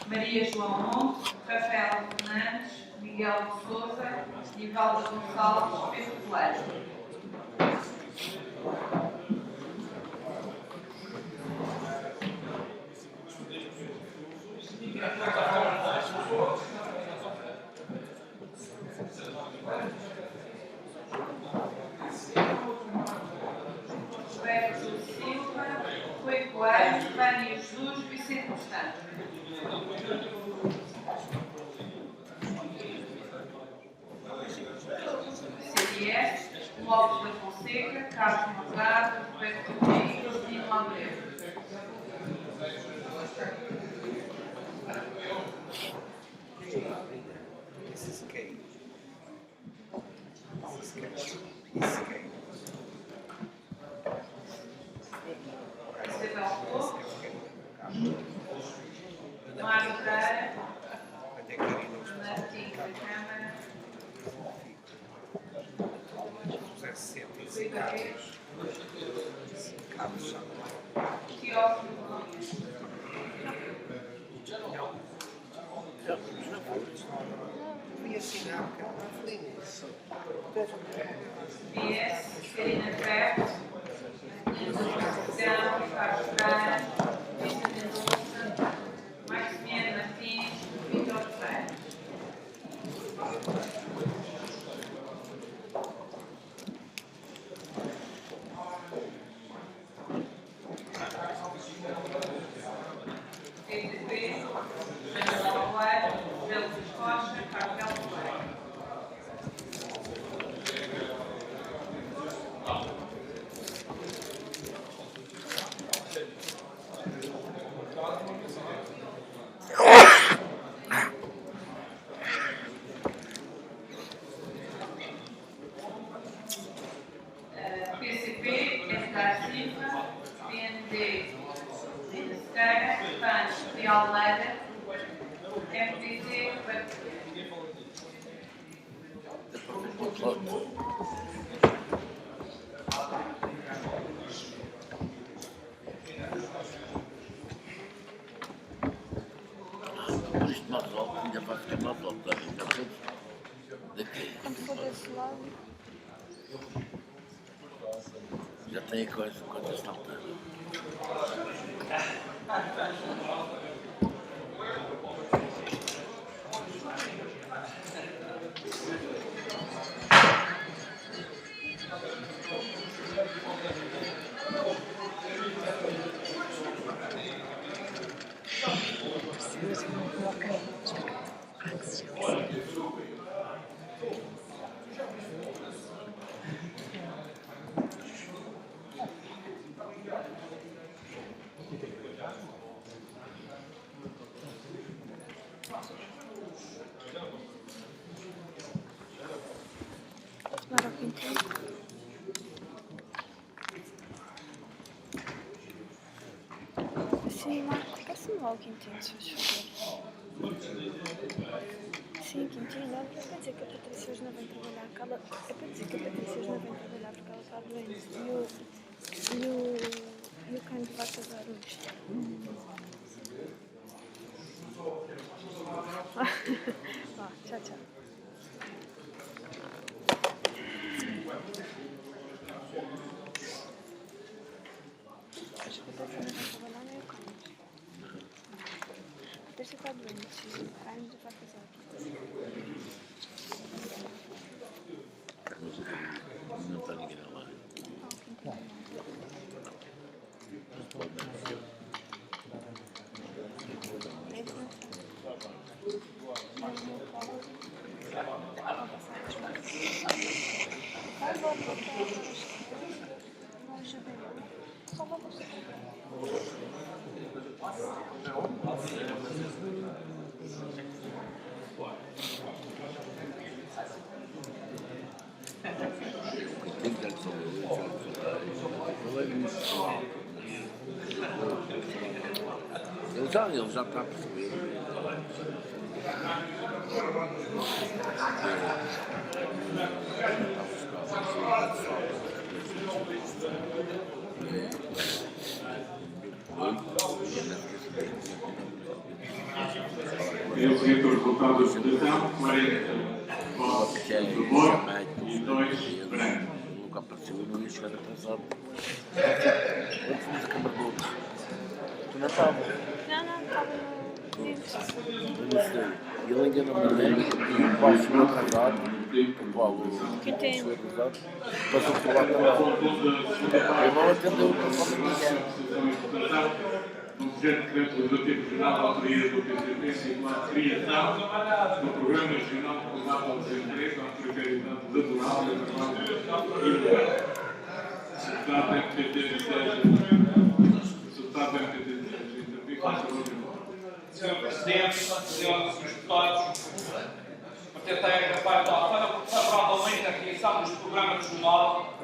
Maria João Monte, Rafael Fernandes, Miguel de Souza, Nivalda Gonçalves, Pedro Coelho. Roberto Silva, Rui Coelho, Vânia Jesus, Vicente Constante. CDS, Lopes da Fonseca, Carlos Morgado, Roberto Rodrigues, Dino Abreu. Isabel Couto, Mário Pereira, Martim da Câmara, Rui Barreiros, Teófilo Gomes. PS, Karina Ferro, São Carlos Pereira, Rita Mendonça, Maximiano Martins, Vítor Ferreira. PTP, Manuel Coelho, José Luís Costa, Carlos Ferreira. PCP, Edgar Silva, PND, Lina Sequeira, PAN de Almeida, MPT, Isto mais alto, ainda vai ficar mais alto. Daqui. Quando for desse lado, Já tem a coisa saltando. tomar o quintinho. Sim, Marco, passa-me lá o quintinho, se faz favor. Sim, quintinho, não. É para dizer que a Patrícia hoje não vem trabalhar. É para dizer que a Patrícia hoje não vem trabalhar porque ela está doente. E o Cândido vai casar hoje. Vá, tchau, tchau. Acho que a Patrícia não vai trabalhar nem o Cândido. A Patrícia está doente. O Cândido vai casar. Não está ninguém lá. É isso, não sei. Ele já está a perceber. E o seguinte resultado da votação: 40 votos a favor e 2 brancos. Nunca apareceu e não ia chegar atrasado. Antes da Câmara do Outro. Tu não estava? Não, estava no Eu não sei. E ele enganou-me, o Paulo chegou atrasado. O Paulo chegou atrasado. Passou por lá também. Eu não atendeu o telefone de ninguém. Um projeto de decreto legislativo regional da autoria do PCP, circular criação do Programa Regional de Combate ao Desemprego, à Precariedade Laboral e ao Trabalho Ilegal. Deputado MPT deseja intervir com a Senhor Presidente, senhores deputados, tentei acabar favoravelmente a criação deste programa regional,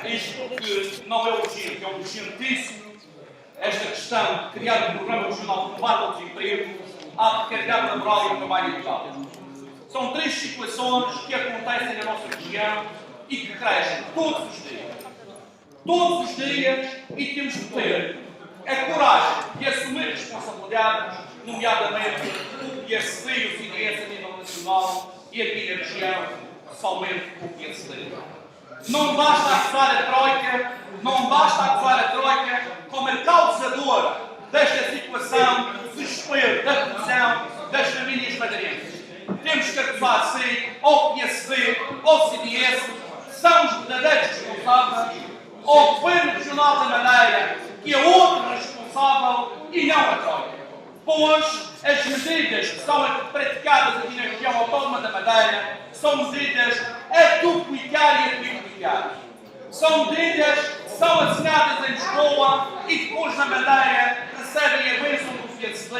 isto que não é urgente, é urgentíssimo. Esta questão de criar um programa regional de combate ao desemprego, à precariedade laboral e ao trabalho ilegal. São três situações que acontecem na nossa região e que crescem todos os dias. Todos os dias, e temos que ter a coragem de assumir responsabilidades, nomeadamente o PSD e o CDS a nível nacional e aqui na região, somente o PSD. Não basta acusar a Troika como a causadora desta situação de desespero, da corrupção das famílias madeirenses. Temos que acusar, sim, ao PSD, ao CDS, que são os verdadeiros responsáveis, ao Governo Regional da Madeira, que é outro responsável, e não a Troika. Pois as medidas que são praticadas aqui na região autónoma da Madeira são medidas a duplicar e a triplicar. São medidas que são assinadas em Lisboa e depois na Madeira recebem a bênção do PSD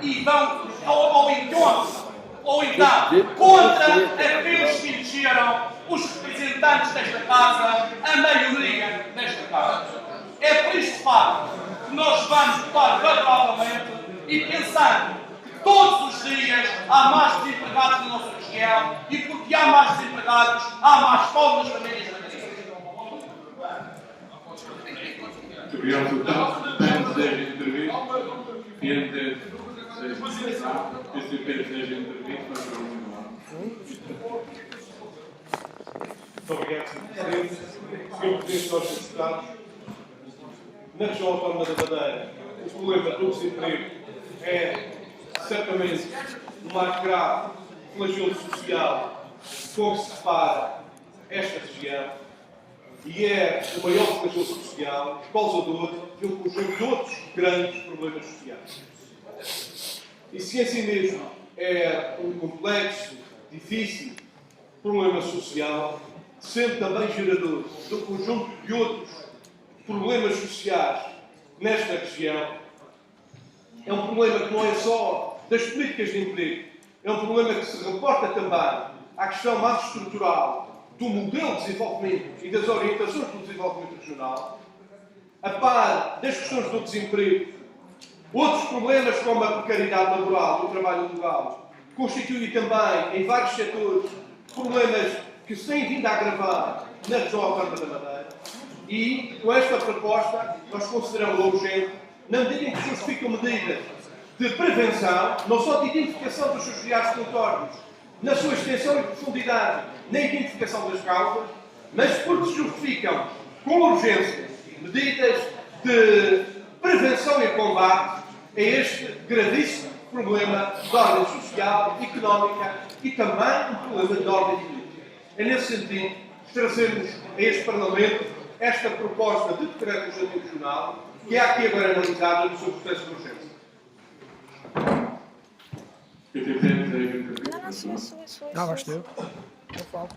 e vão ao encontro, ou então contra aqueles que elegeram os representantes desta casa, a maioria desta casa. É por este facto que nós vamos votar favoravelmente e pensando que todos os dias há mais desempregados na nossa região e porque há mais desempregados, há mais fome nas famílias madeirenses. Muito obrigado, deputado. PAN deseja intervir. PNT PCP deseja intervir. Muito obrigado, Sr. Presidente. Sr. Presidente, senhores deputados, na região autónoma da Madeira, o problema do desemprego é certamente um marco grave, flagelo social com que se depara esta região e é o maior flagelo social causador de um conjunto de outros grandes problemas sociais. E se assim mesmo é um complexo, difícil problema social, sendo também gerador de um conjunto de outros problemas sociais nesta região, é um problema que não é só das políticas de emprego, é um problema que se reporta também à questão mais estrutural do modelo de desenvolvimento e das orientações do desenvolvimento regional, a par das questões do desemprego. Outros problemas, como a precariedade laboral e o trabalho ilegal, constituem também, em vários setores, problemas que se têm vindo a agravar na região autónoma da Madeira. E, com esta proposta, nós consideramos urgente, na medida em que se justificam medidas de prevenção, não só de identificação dos seus reais territórios, na sua extensão e profundidade, na identificação das causas, mas porque se justificam com urgência medidas de prevenção e combate a este gravíssimo problema de ordem social, económica e também um problema de ordem política. É nesse sentido que trazemos a este Parlamento esta proposta de decreto legislativo regional, que é aqui agora analisada no seu processo de urgência. Não, sou. Não, vais ter. Eu falo.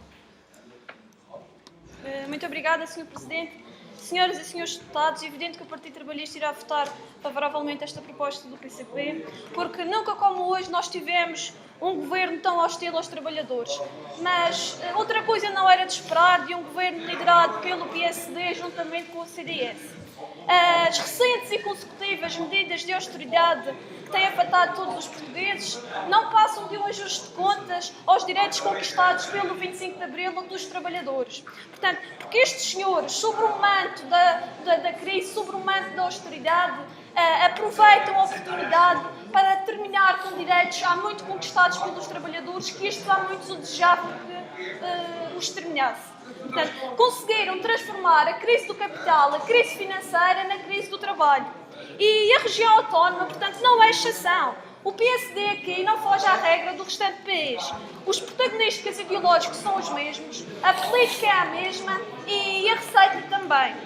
Muito obrigada, Sr. Presidente. Senhoras e senhores deputados, é evidente que o Partido Trabalhista irá votar favoravelmente esta proposta do PCP, porque nunca como hoje nós tivemos um governo tão hostil aos trabalhadores. Mas outra coisa não era de esperar de um governo liderado pelo PSD juntamente com o CDS. As recentes e consecutivas medidas de austeridade que têm afetado todos os portugueses não passam de um ajuste de contas aos direitos conquistados pelo 25 de Abril dos trabalhadores. Portanto, porque estes senhores, sob o manto da crise, sob o manto da austeridade, aproveitam a oportunidade para terminar com direitos há muito conquistados pelos trabalhadores, que estes há muitos o desejavam que os terminasse. Portanto, conseguiram transformar a crise do capital, a crise financeira, na crise do trabalho. E a região autónoma, portanto, não é exceção. O PSD aqui não foge à regra do restante do país. Os protagonistas ideológicos são os mesmos, a política é a mesma e a receita também.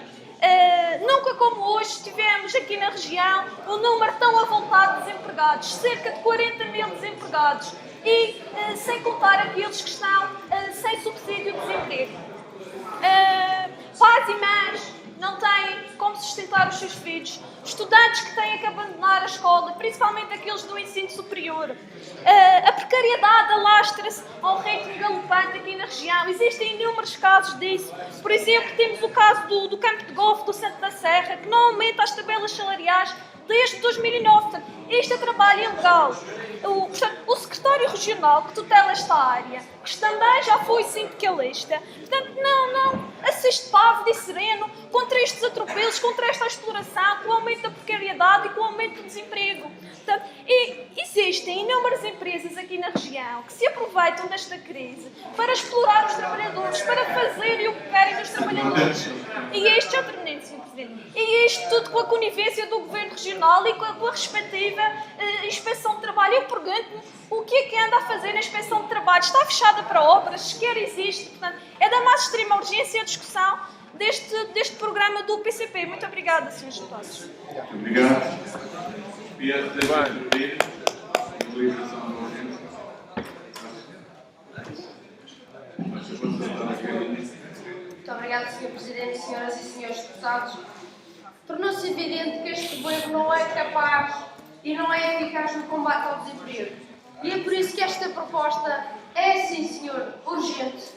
Nunca como hoje tivemos aqui na região um número tão avultado de desempregados, cerca de 40 mil desempregados, e sem contar aqueles que estão sem subsídio de desemprego. Pais e mães não têm como sustentar os seus filhos, estudantes que têm que abandonar a escola, principalmente aqueles do ensino superior. A precariedade alastra-se a um ritmo galopante aqui na região. Existem inúmeros casos disso. Por exemplo, temos o caso do campo de golfe do Santo da Serra, que não aumenta as tabelas salariais desde 2009. Portanto, isto é trabalho ilegal. O secretário regional que tutela esta área, que também já foi sindicalista, portanto, não assiste pávido e sereno contra estes atropelos, contra esta exploração, com o aumento da precariedade e com o aumento do desemprego. Portanto, existem inúmeras empresas aqui na região que se aproveitam desta crise para explorar os trabalhadores, para fazerem o que querem dos trabalhadores. E isto já terminei, Sr. Presidente. E isto tudo com a conivência do Governo Regional e com a respectiva Inspeção de Trabalho. Eu pergunto-me o que é que anda a fazer na Inspeção de Trabalho. Está fechada para obras, sequer existe. Portanto, é da mais extrema urgência a discussão deste programa do PCP. Muito obrigada, Sr. Deputados. Muito obrigado. PSD vai intervir. Utilização da urgência. Muito obrigada, Sr. Presidente, senhoras e senhores deputados. Tornou-se evidente que este governo não é capaz e não é eficaz no combate ao desemprego. E é por isso que esta proposta é, sim senhor, urgente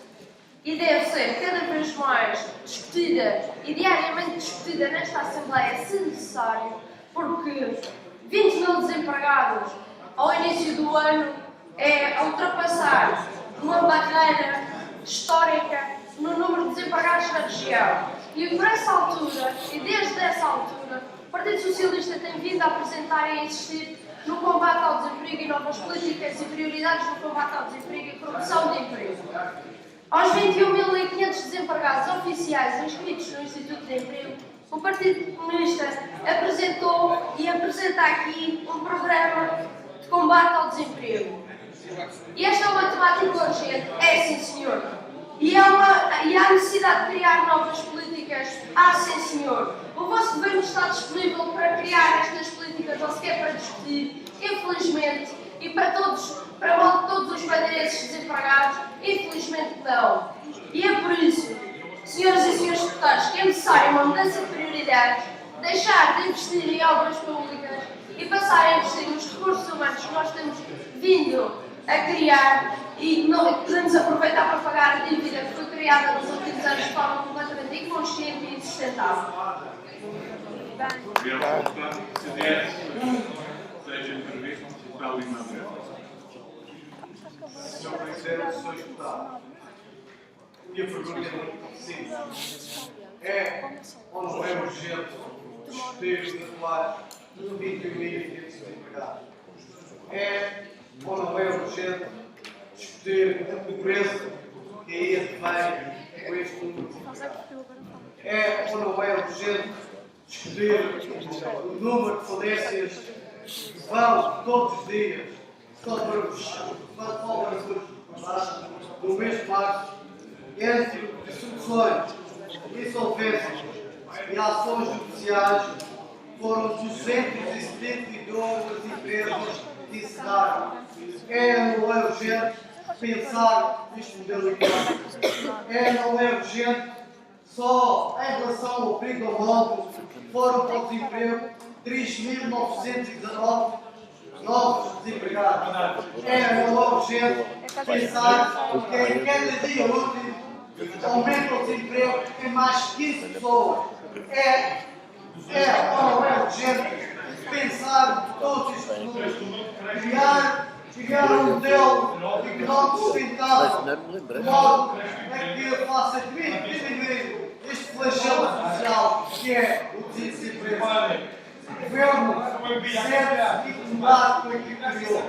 e deve ser cada vez mais discutida e diariamente discutida nesta Assembleia, se necessário, porque 20 mil desempregados ao início do ano é a ultrapassar uma barreira histórica no número de desempregados na região. E por essa altura, e desde essa altura, o Partido Socialista tem vindo a apresentar e a insistir no combate ao desemprego e novas políticas e prioridades no combate ao desemprego e promoção de emprego. Aos 21.500 desempregados oficiais inscritos no Instituto de Emprego, o Partido Comunista apresentou e apresenta aqui um programa de combate ao desemprego. E esta é uma temática urgente, é sim senhor. E há necessidade de criar novas políticas, sim senhor. O vosso governo está disponível para criar estas políticas, ou sequer para discutir, infelizmente, e para mal de todos os madeirenses desempregados, infelizmente não. E é por isso, senhoras e senhores deputados, que é necessária uma mudança de prioridades, deixar de investir em obras públicas e passar a investir nos recursos humanos que nós temos vindo a criar e não podemos aproveitar para pagar a dívida que foi criada nos últimos anos de forma completamente inconsciente e insustentável. Obrigado, deputado. CDS, seja entrevista, está ali na frente. Sr. Presidente, Sr. Deputado, minha pergunta é muito simples. É ou não é urgente discutir e falar de 21.500 desempregados? É ou não é urgente discutir a pobreza que aí vem com este número? É ou não é urgente discutir o número de falências que vão todos os dias, só para no mês de março, entre discussões, insolvências e ações judiciais, foram 272 empresas que encerraram. não é urgente pensar neste modelo económico. Não é urgente só em relação ao perigo ao novo, foram para o desemprego 3.919 novos desempregados. Não é urgente pensar que em cada dia útil aumenta o desemprego em mais 15 pessoas. Não é urgente pensar todos estes números, criar um modelo económico sustentável, de modo a que faça diminuir este flagelo social que é o desemprego. O governo deve incomodar com aquilo que criou.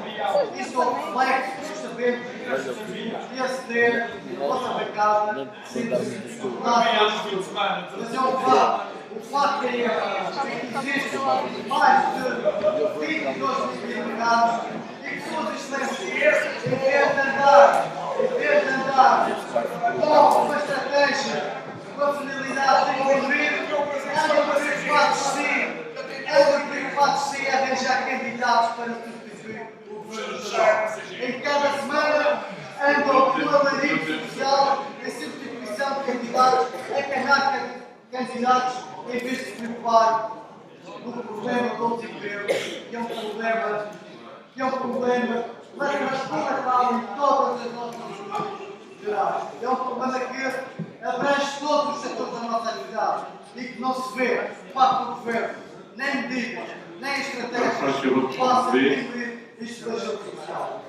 Isso é um reflexo que sabemos que esse ter a nossa bancada simplesmente dificuldade. Mas é um fato. O facto é que existe mais de 22 mil empregados e que suas excelências, em vez de andar com uma estratégia com a finalidade de evoluir, andam preocupados em arranjar candidatos para substituir o governo. Em cada semana andam com uma marinha social em substituição de candidatos a candidatos em vez de se preocupar do problema do desemprego, que é um problema fundamental em todas as nossas gerais. É um problema que abrange todos os setores da nossa atividade e que não se vê por parte do governo, nem medidas, nem estratégias que possam diminuir este flagelo social.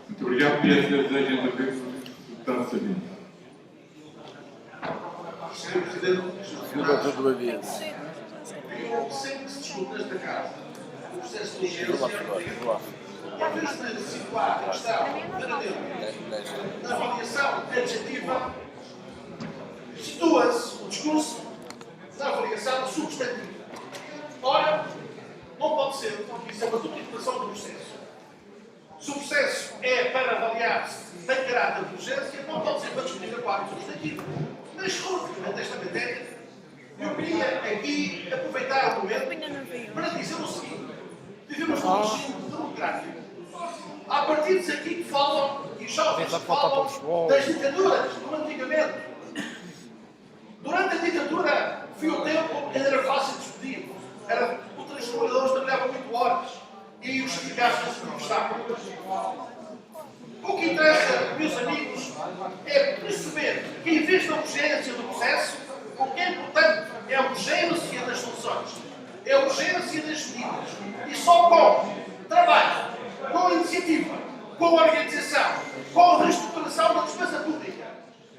Muito obrigado. Pedro, desejo intervir o deputado Sabino. Sr. Presidente, sempre que se discute nesta casa o processo de urgência, em vez de situar a questão verdadeiramente na avaliação objetiva, situa-se o discurso na avaliação substantiva. Ora, não pode ser, porque isso é uma duplicação do processo. Se o processo é para avaliar se tem caráter de urgência, não pode ser para discutir a parte substantiva. Mas, relativamente a esta matéria, eu queria aqui aproveitar o momento para dizer o seguinte: vivemos num regime democrático. Há partidos aqui que falam, e jovens que falam, das ditaduras, como antigamente. Durante a ditadura, foi o tempo que era fácil despedir. Os trabalhadores trabalhavam 8 horas e os sindicatos não se manifestavam. O que interessa, meus amigos, é perceber que, em vez da urgência do processo, o que é importante é a urgência das soluções, é a urgência das medidas. E só com trabalho, com iniciativa, com organização, com reestruturação da despesa pública,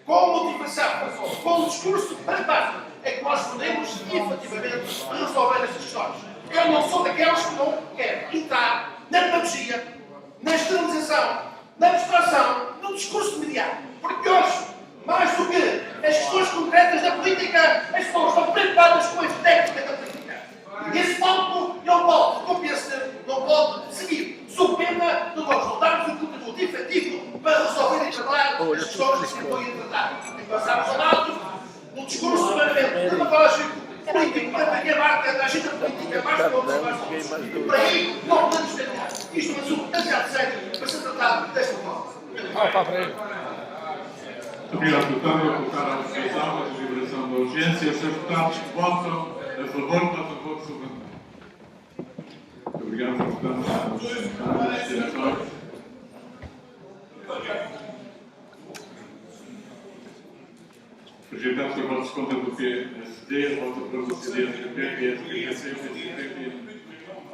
com motivação, com o discurso pragmático, é que nós podemos, efetivamente, resolver estas questões. Eu não sou daqueles que não querem entrar na demagogia, na externalização, na abstração, no discurso imediato. Porque hoje, mais do que as questões concretas da política, as pessoas estão preocupadas com a técnica da política. E esse ponto não pode seguir, sob pena de nós não darmos um contributo efetivo para resolver e tratar as questões que estão a tratar. E passarmos ao lado um discurso meramente demagógico, político, para que a marca da agenda política mais longe, mais longe. Por aí não podemos ganhar. Isto é um assunto demasiado sério para ser tratado desta forma. Muito obrigado, deputado. Vou colocar à votação a deliberação da urgência. Os seus deputados que votam a favor do seu voto. Muito obrigado, deputados. Projetamos o voto de conta do PSD, voto para o CDS, PPS, PPC, PPP,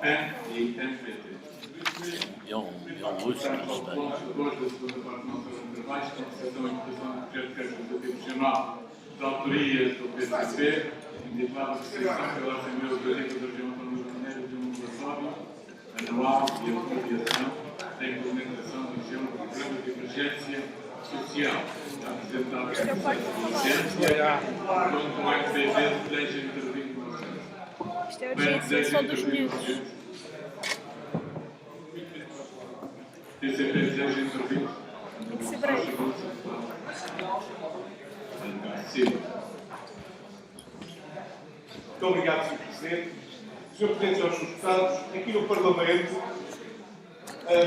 PAN e MPT. É um luxo que isto tem. Depois da segunda parte do nosso trabalho, com decisão e votação do projeto de crédito institucional de autorias do PCP, intitulado Associação pela Assembleia Legislativa da Região Autónoma de Madeira de um relatório anual de avaliação da implementação do sistema de programas de emergência social. Está apresentado a urgência, com o FPV deixa intervir no processo. Isto é urgência só dos miúdos. PCP deseja intervir. Tem que ser breve. Muito obrigado, Sr. Presidente. Sr. Presidente, aos deputados, aqui no Parlamento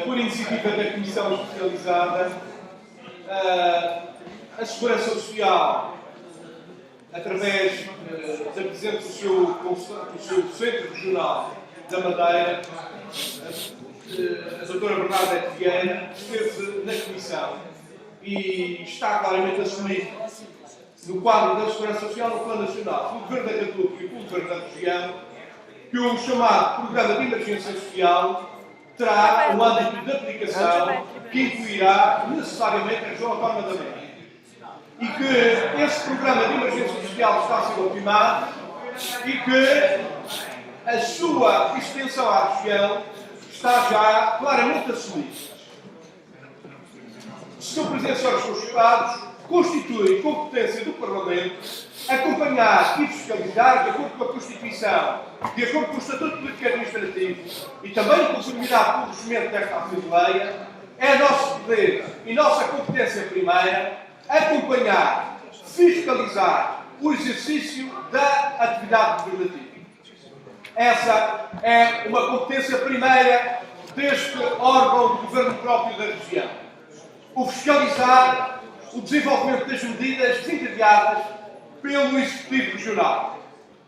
por iniciativa da Comissão Especializada, a Segurança Social, através da Presidente do seu Centro Regional da Madeira, a doutora Bernadette Vieira, esteve na Comissão e está claramente assumido no quadro da Segurança Social no Plano Nacional, pelo Governo da República e pelo Governo da Região, que o chamado Programa de Emergência Social terá um âmbito de aplicação que incluirá necessariamente a região autónoma da Madeira. E que esse Programa de Emergência Social está a ser ultimado e que a sua extensão à região está já claramente assumida. Sr. Presidente, senhores deputados, constitui competência do Parlamento acompanhar e fiscalizar, de acordo com a Constituição, de acordo com o Estatuto Político e Administrativo e também em conformidade com o regimento desta Assembleia, é nosso dever e nossa competência primeira acompanhar, fiscalizar o exercício da atividade governativa. Essa é uma competência primeira deste órgão de governo próprio da região. O fiscalizar o desenvolvimento das medidas desencadeadas pelo Executivo Regional.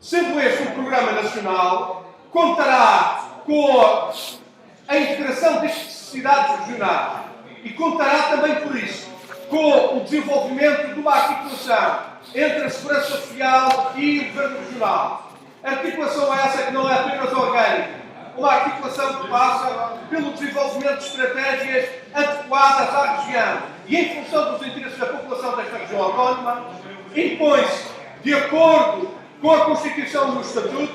Sendo este um programa nacional, contará com a integração das necessidades regionais e contará também, por isso, com o desenvolvimento de uma articulação entre a Segurança Social e o Governo Regional. Articulação essa que não é apenas orgânica, uma articulação que passa pelo desenvolvimento de estratégias adequadas à região e em função dos interesses da população desta região autónoma, impõe-se, de acordo com a Constituição e o Estatuto,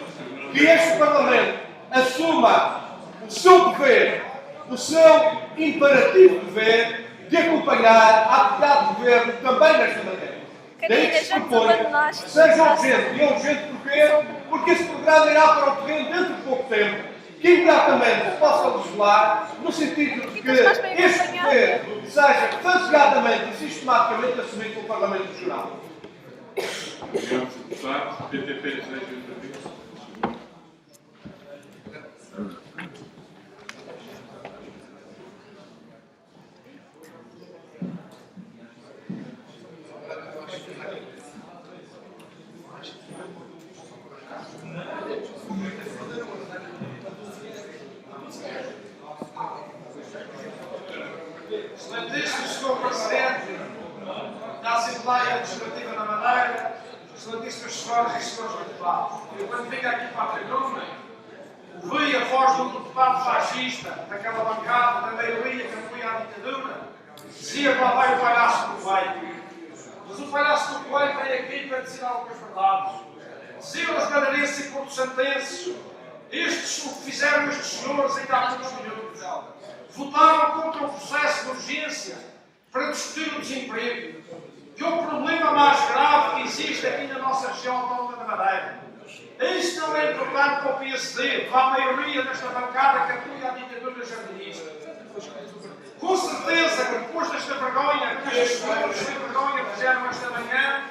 que este Parlamento assuma o seu dever, o seu imperativo dever de acompanhar a atividade do Governo também nesta matéria. Daí que se propõe que seja urgente. E é urgente porquê? Porque esse programa irá para o terreno dentro de pouco tempo, que imediatamente se possa legislar, no sentido de que este poder seja faseadamente e sistematicamente assumido pelo Parlamento Regional. Obrigado, deputado. PTP, deseja Excelentíssimo Sr. Presidente da Assembleia Legislativa da Madeira, excelentíssimas senhoras e senhores deputados, eu quando venho aqui para a tribuna, ouvi a voz de um deputado fascista daquela bancada, da maioria que apoia a ditadura, dizia que lá vai o palhaço do Coelho. Mas o palhaço do Coelho vem aqui para dizer algumas verdades. Diziam os madeirenses e porto-santenses, estes, o que fizeram estes senhores ainda há poucos minutos, votaram contra o processo de urgência para discutir o desemprego, que é o problema mais grave que existe aqui na nossa região autónoma da Madeira. Isto não é importante para o PSD, para a maioria desta bancada que apoia a ditadura jardinista. Com certeza que depois desta vergonha que estes senhores sem vergonha fizeram esta manhã,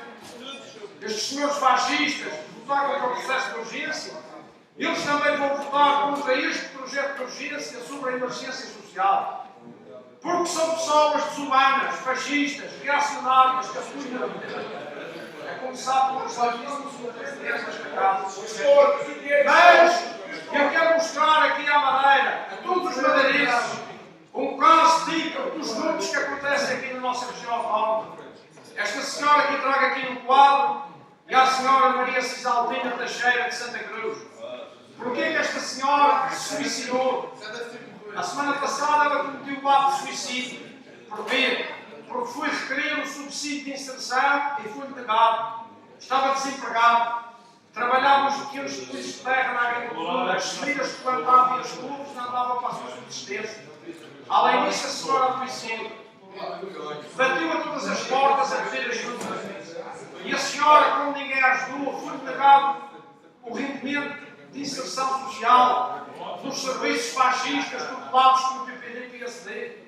estes senhores fascistas votaram contra o processo de urgência, eles também vão votar contra este projeto de urgência sobre a emergência social. Porque são pessoas desumanas, fascistas, reacionárias, que apoiam a ditadura. É como sabe pelos legisladores e presidentes desta casa. Mas eu quero mostrar aqui à Madeira, a todos os madeirenses, um caso típico dos muitos que acontecem aqui na nossa região autónoma. Esta senhora que trago aqui no quadro é a senhora Maria Cisaltina Teixeira de Santa Cruz. Porquê que esta senhora se suicidou? A semana passada ela cometeu o ato de suicídio. Porquê? Porque foi requerer o subsídio de inserção e foi negado. Estava desempregado. Trabalhava nos pequenos desperdícios de terra na agricultura, as semilhas que plantava e as couves não davam para a sua subsistência. Além disso, a senhora adoeceu. Bateu a todas as portas a pedir ajuda. E a senhora, como ninguém a ajudou, foi negado o rendimento de inserção social dos serviços fascistas tutelados pelo PPD e PSD.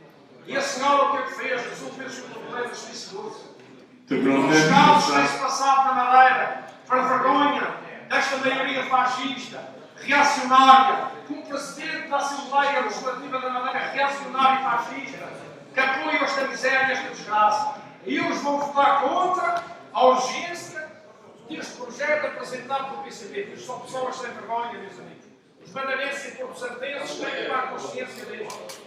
E a senhora o que é que fez? Resolveu os problemas suicidou-se. Os casos têm-se passado na Madeira para vergonha desta maioria fascista, reacionária, como presidente da Assembleia Legislativa da Madeira, reacionária e fascista, que apoia esta miséria e esta desgraça. E eles vão votar contra a urgência deste projeto apresentado pelo PCP. Isto são pessoas sem vergonha, meus amigos. Os madeirenses e porto santenses têm que tomar consciência disto.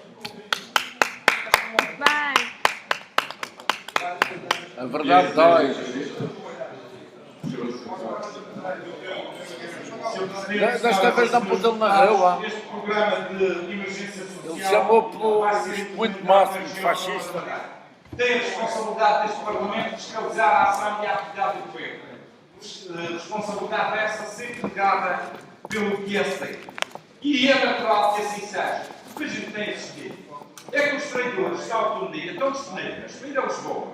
Bem. A verdade dói. Desta vez não pôs ele na rua. Este programa de emergência social. Ele chamou por muito máximo fascista. Tem a responsabilidade deste Parlamento de fiscalizar a ação e a atividade do governo. Responsabilidade essa sempre negada pelo PSD. E é natural que assim seja. O que a gente tem assistido é que os traidores da autonomia estão disponíveis para ir a Lisboa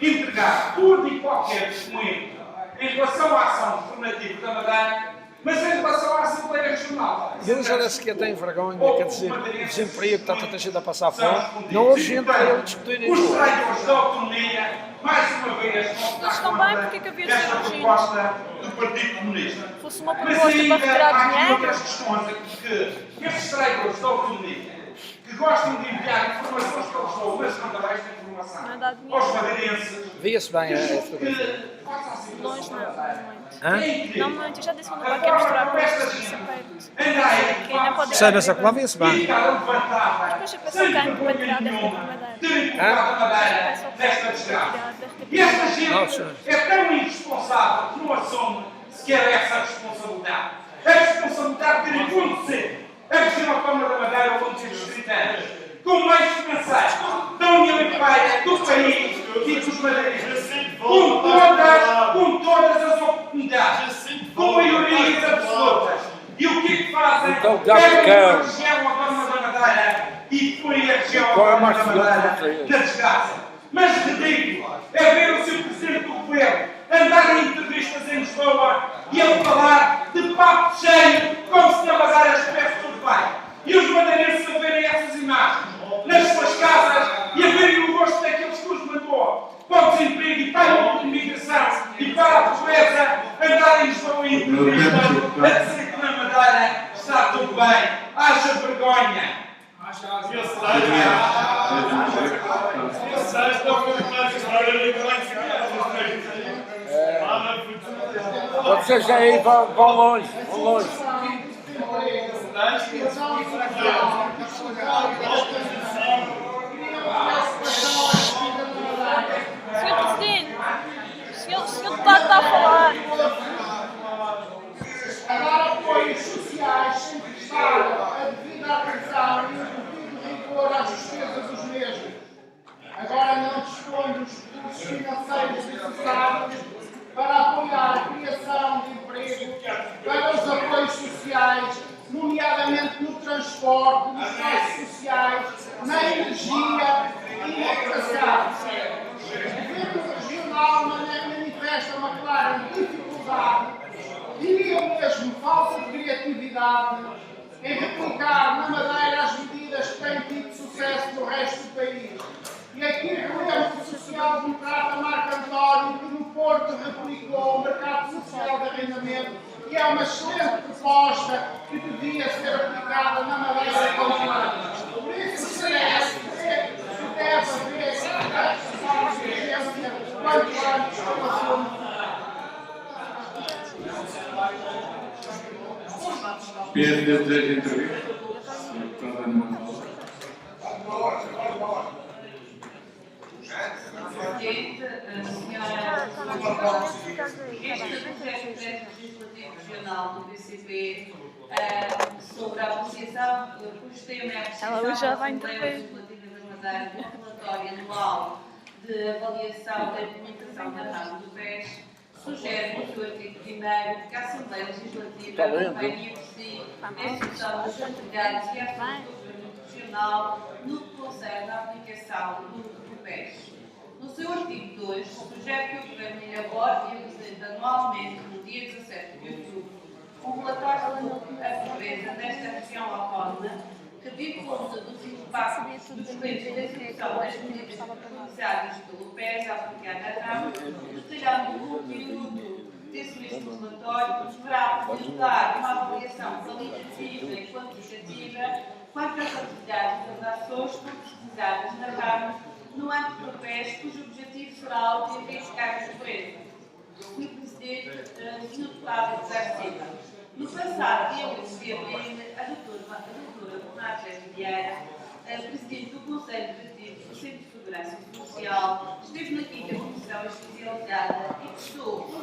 entregar tudo e qualquer documento em relação à ação governativa da Madeira, mas em relação à Assembleia Regional. Ele já disse que tem vergonha, quer dizer, o desemprego está tanta gente a passar fome. Não houve gente para ele discutir Os isso. traidores da autonomia, mais uma vez, Eles estão bem, porque é que havia de ser esta urgente? proposta do Partido Comunista. Fosse uma Mas proposta ainda para retirar há aqui dinheiro. outras questões que estes traidores da autonomia, que gostam de enviar informações para Lisboa, mas não dão esta informação Não dá dinheiro. aos madeirenses, Via-se bem a fotografia. que façam a situação Longe não, da não muito. Hã? Não muito, eu já disse que não vai querer misturar com isto, isso é perto. Que ainda pode Sei, nessa coluna via-se bem. Depois eu peço ao canto para tirar deve ter por Madeira. nesta desgraça. E esta gente Nossa. é tão irresponsável que não assume sequer essa responsabilidade. A responsabilidade de ter acontecer a região autónoma da Madeira ao longo destes 30 anos, com meios financeiros da União Europeia, do país e dos madeirenses, com todas as oportunidades, com maiorias absolutas. E o que é que fazem? Então, Pegam a Capitão. região autónoma da Madeira e põem a região Qual é autónoma mais da fiel Madeira que vocês? na desgraça. Mas ridículo é ver o Sr. Presidente do Governo andar em entrevistas em Lisboa e ele falar de papo cheio, como se na Madeira estivesse tudo bem. E os madeirenses a verem essas imagens nas suas casas e a verem o rosto daqueles que os mandou para o desemprego e para a imigração e para a pobreza, andar em Lisboa em entrevistas a dizer que na Madeira está tudo bem. Haja vergonha. Vocês já aí vão longe, vão longe. Senhor Presidente, o senhor está a falar. A dar apoios sociais sem prestar a devida atenção e o devido rigor às despesas dos mesmos. Agora não dispõe dos recursos financeiros necessários para apoiar a criação de emprego, para os apoios sociais, nomeadamente no transporte, nos serviços sociais, na energia e na educação. O governo regional manifesta uma clara dificuldade, diria mesmo falta de criatividade, em replicar na Madeira as medidas que têm tido sucesso no resto do país. E aqui relembro o social-democrata Marco António, que no Porto replicou o mercado social de arrendamento, que é uma excelente proposta que devia ser aplicada na Madeira continental. Por isso se merece que deve haver essa urgência quanto antes pelo assunto. PSD deseja intervir? Presidente, a senhora, este projeto de legislativo regional do PCP sobre a apreciação, cujo tema é a apreciação da Assembleia Legislativa da Madeira do relatório anual de avaliação da implementação da ramo do PES, sugere no seu artigo 1º que a Assembleia Legislativa acompanhe por si a execução das atividades e ações do Governo Regional no que concerne à aplicação do PES. No seu artigo 2, sugere que o Governo elabore e apresente anualmente, no dia 17 de outubro, um relatório sobre a pobreza nesta região autónoma que dê conta dos impactos dos efeitos da execução das medidas pronunciadas pelo PES a aplicar na ramo, detalhando o conteúdo texto deste relatório deverá apresentar uma avaliação qualitativa e quantitativa quanto às atividades e das ações concretizadas na Câmara no âmbito do PES, cujo objetivo será o de erradicar a pobreza. Sr. Presidente, Sr. Deputado José Silva, no passado dia 8 de abril, a doutora Bonafé Vieira, Presidente do Conselho Diretivo do Centro de Segurança Social, esteve na 5ª Comissão Especializada e prestou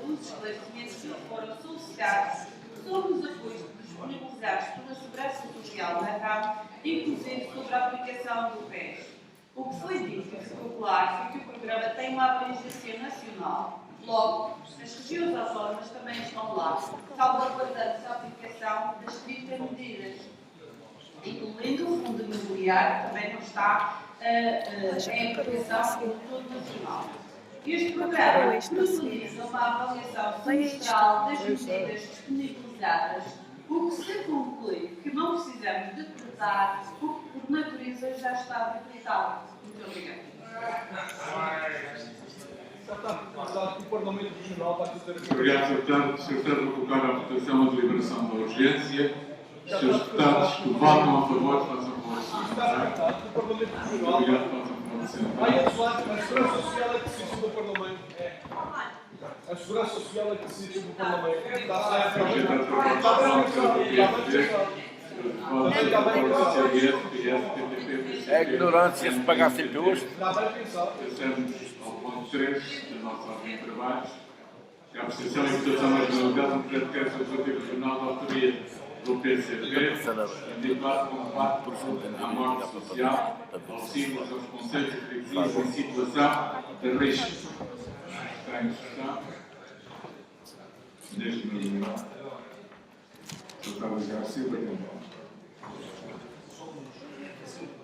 os esclarecimentos que lhe foram solicitados sobre os apoios disponibilizados pela Segurança Social na Câmara, inclusive sobre a aplicação do PES. O que foi dito e ficou claro foi que o programa tem uma abrangência nacional. Logo, as regiões autónomas também estão lá, salvaguardando-se a aplicação das 30 medidas, incluindo o fundo imobiliário, que também não está em aplicação no todo nacional. Este programa utiliza uma avaliação semestral das medidas disponibilizadas, o que se conclui que não precisamos de tratar, porque por natureza já está decretado. Muito obrigada. O Parlamento Regional vai fazer. Obrigado, Sr. Deputado. Sr. Deputado, vou colocar à votação a deliberação da urgência. Os seus deputados que votam a favor, façam a favor. Está decretado que o Parlamento Regional. Obrigado, façam a favor. Vai atuar, a Segurança Social é que decide do Parlamento. A Segurança Social é que decide do Parlamento. Está certo? É ignorância se pagasse imposto. Passamos ao ponto 3 da nossa ordem de trabalhos. A apreciação e votação da generalidade do projeto de crédito legislativo regional da autoria do PCP, indicado como parte à morte social, auxílios aos conselhos e freguesias em situação de risco. Está em discussão. Deixe-me tratar de Garcia.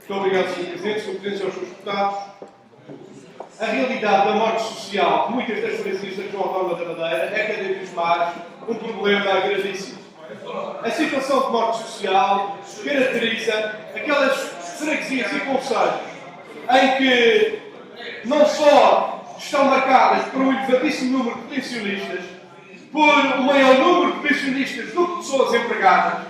Muito obrigado, Sr. Presidente. Sr. Presidente, aos seus deputados. A realidade da morte social de muitas das freguesias da região autónoma da Madeira é cada vez mais um problema gravíssimo. A situação de morte social caracteriza aquelas freguesias e concelhos em que não só estão marcadas por um elevadíssimo número de pensionistas, por um maior número de pensionistas do que pessoas empregadas,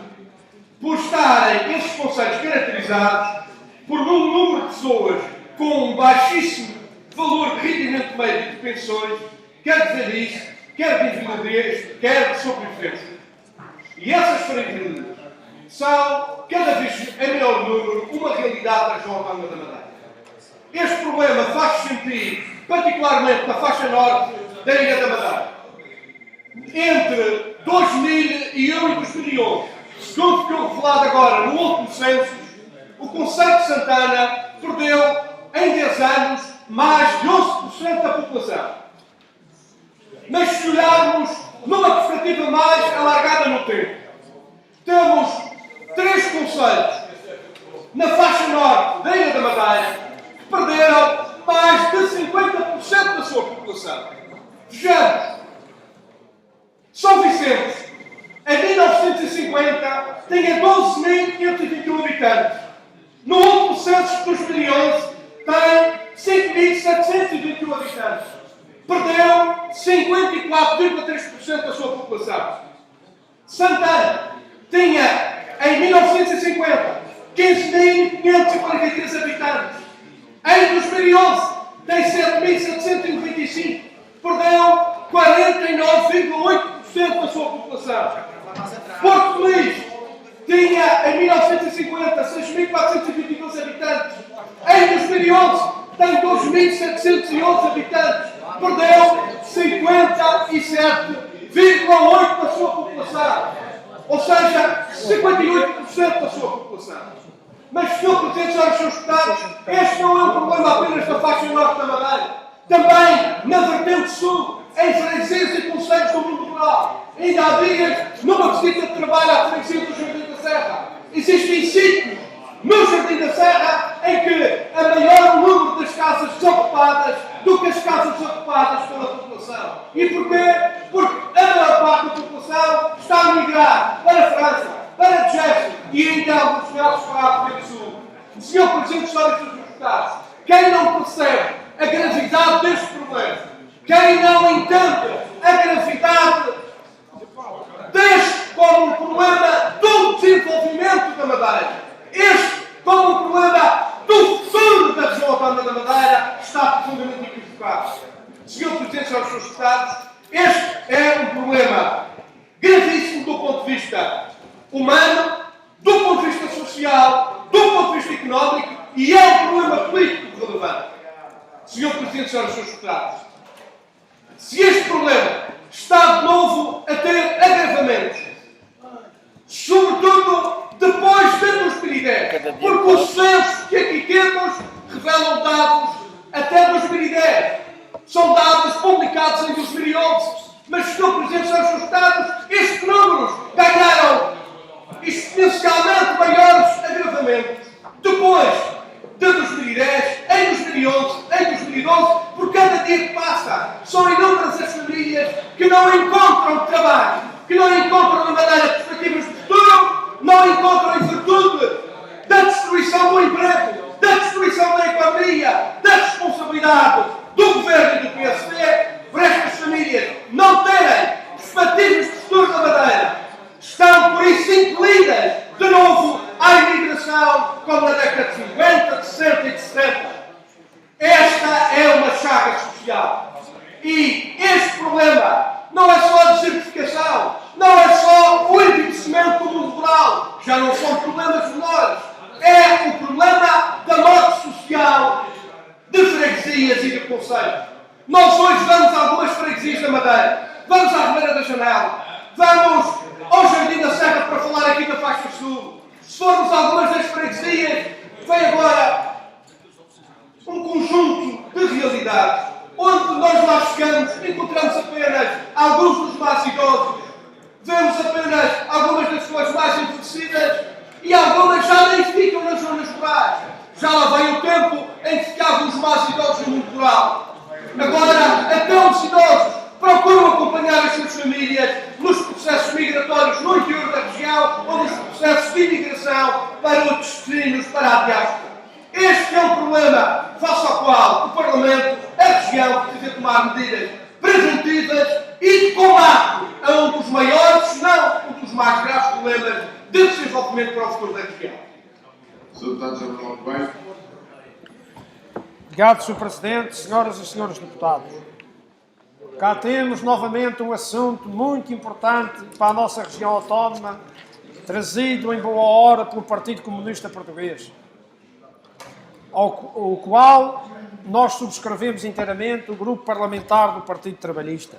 por estarem esses concelhos caracterizados por um número de pessoas com um baixíssimo valor de rendimento médio de pensões, quer de velhice, quer de invalidez, quer de sobrevivência. E essas freguesias são, cada vez em maior número, uma realidade da região autónoma da Madeira. Este problema faz-se sentir, particularmente na faixa norte da Ilha da Madeira. Entre 2001 e 2011, segundo ficou revelado agora no último censo, o concelho de Santana perdeu, em 10 anos, mais de 11% da população. Mas se olharmos numa perspectiva mais alargada no tempo, temos 3 concelhos na faixa norte da Ilha da Madeira que perderam mais de 50% da sua população. Vejamos, São Vicente, em 1950, tinha 12.521 habitantes. No último censo de 2011, tem 5.721 habitantes. Perdeu 54,3% da sua população. Santana tinha, em 1950, 15.543 habitantes. Em 2011, tem 7.795. Perdeu 49,8% da sua população. Porto Feliz tinha, em 1950, 6.422 habitantes. Em 2011, tem 2.711 habitantes. Perdeu 57,8% da sua população. Ou seja, 58% da sua população. Mas, Sr. Presidente, senhores seus deputados, este não é um problema apenas da faixa norte da Madeira. Também na vertente sul, em freguesias e concelhos do mundo rural. Ainda há dias, numa visita de trabalho à freguesia do Jardim da Serra, existem sítios no Jardim da Serra em que há maior número das casas desocupadas do que as casas ocupadas pela população. E porquê? Porque a maior parte da população está a migrar para a França, para Jéssica e ainda alguns casos para a África do Sul. Senhor Presidente, senhores deputados, quem não percebe a gravidade deste problema, quem não entende a gravidade Autónoma da Madeira está profundamente equivocado. Senhor Presidente dos seus Estados, este é um problema gravíssimo do ponto de vista humano, do ponto de vista social, do ponto de vista económico e é um problema político relevante. Senhor Presidente dos seus Estados, se este problema está de novo a ter agravamentos, sobretudo depois de 2010, porque os censos que aqui temos revelam dados até 2010. São dados publicados em 2011. Mas, Sr. Presidente dos Estados Estados, estes números ganharam exponencialmente maiores agravamentos depois de 2010, em 2011, em 2012, por cada dia que passa. São inúmeras as famílias que não encontram trabalho, que não encontram de maneira perspectivas de futuro, não encontram em virtude da destruição do emprego, da destruição da economia, da responsabilidade do Governo e do PSD, por estas famílias não terem perspectivas de futuro na Madeira. Estão, por isso, impelidas de novo à imigração, como na década de 50, de 60 e de 70. Esta é uma chaga social. E este problema não é só a desertificação, não é só o envelhecimento do mundo rural, já não são problemas menores. É o problema da morte social de freguesias e de concelhos. Nós hoje vamos a algumas freguesias da Madeira, vamos à Ribeira da Janela, vamos ao Jardim da Serra para falar aqui da Faixa Sul. Se formos a algumas das freguesias, vem agora um conjunto de realidades, onde nós lá chegamos, encontramos apenas alguns dos mais idosos, vemos apenas algumas das pessoas mais envelhecidas e algumas já nem ficam nas zonas rurais. Já lá vem o tempo em que ficavam os mais idosos no mundo rural. Agora, até os idosos procuram acompanhar as suas famílias nos processos migratórios no interior da região ou nos processos de imigração para outros destinos, para a diáspora. Este é um problema face ao qual o Parlamento, a região, precisa tomar medidas preventivas e de combate a um dos maiores, se não um dos mais graves problemas de desenvolvimento para o futuro da região. Sr. Deputado General do Bem. Obrigado, Sr. Presidente, senhoras e senhores deputados. Cá temos novamente um assunto muito importante para a nossa região autónoma, trazido em boa hora pelo Partido Comunista Português, ao qual nós subscrevemos inteiramente, o grupo parlamentar do Partido Trabalhista.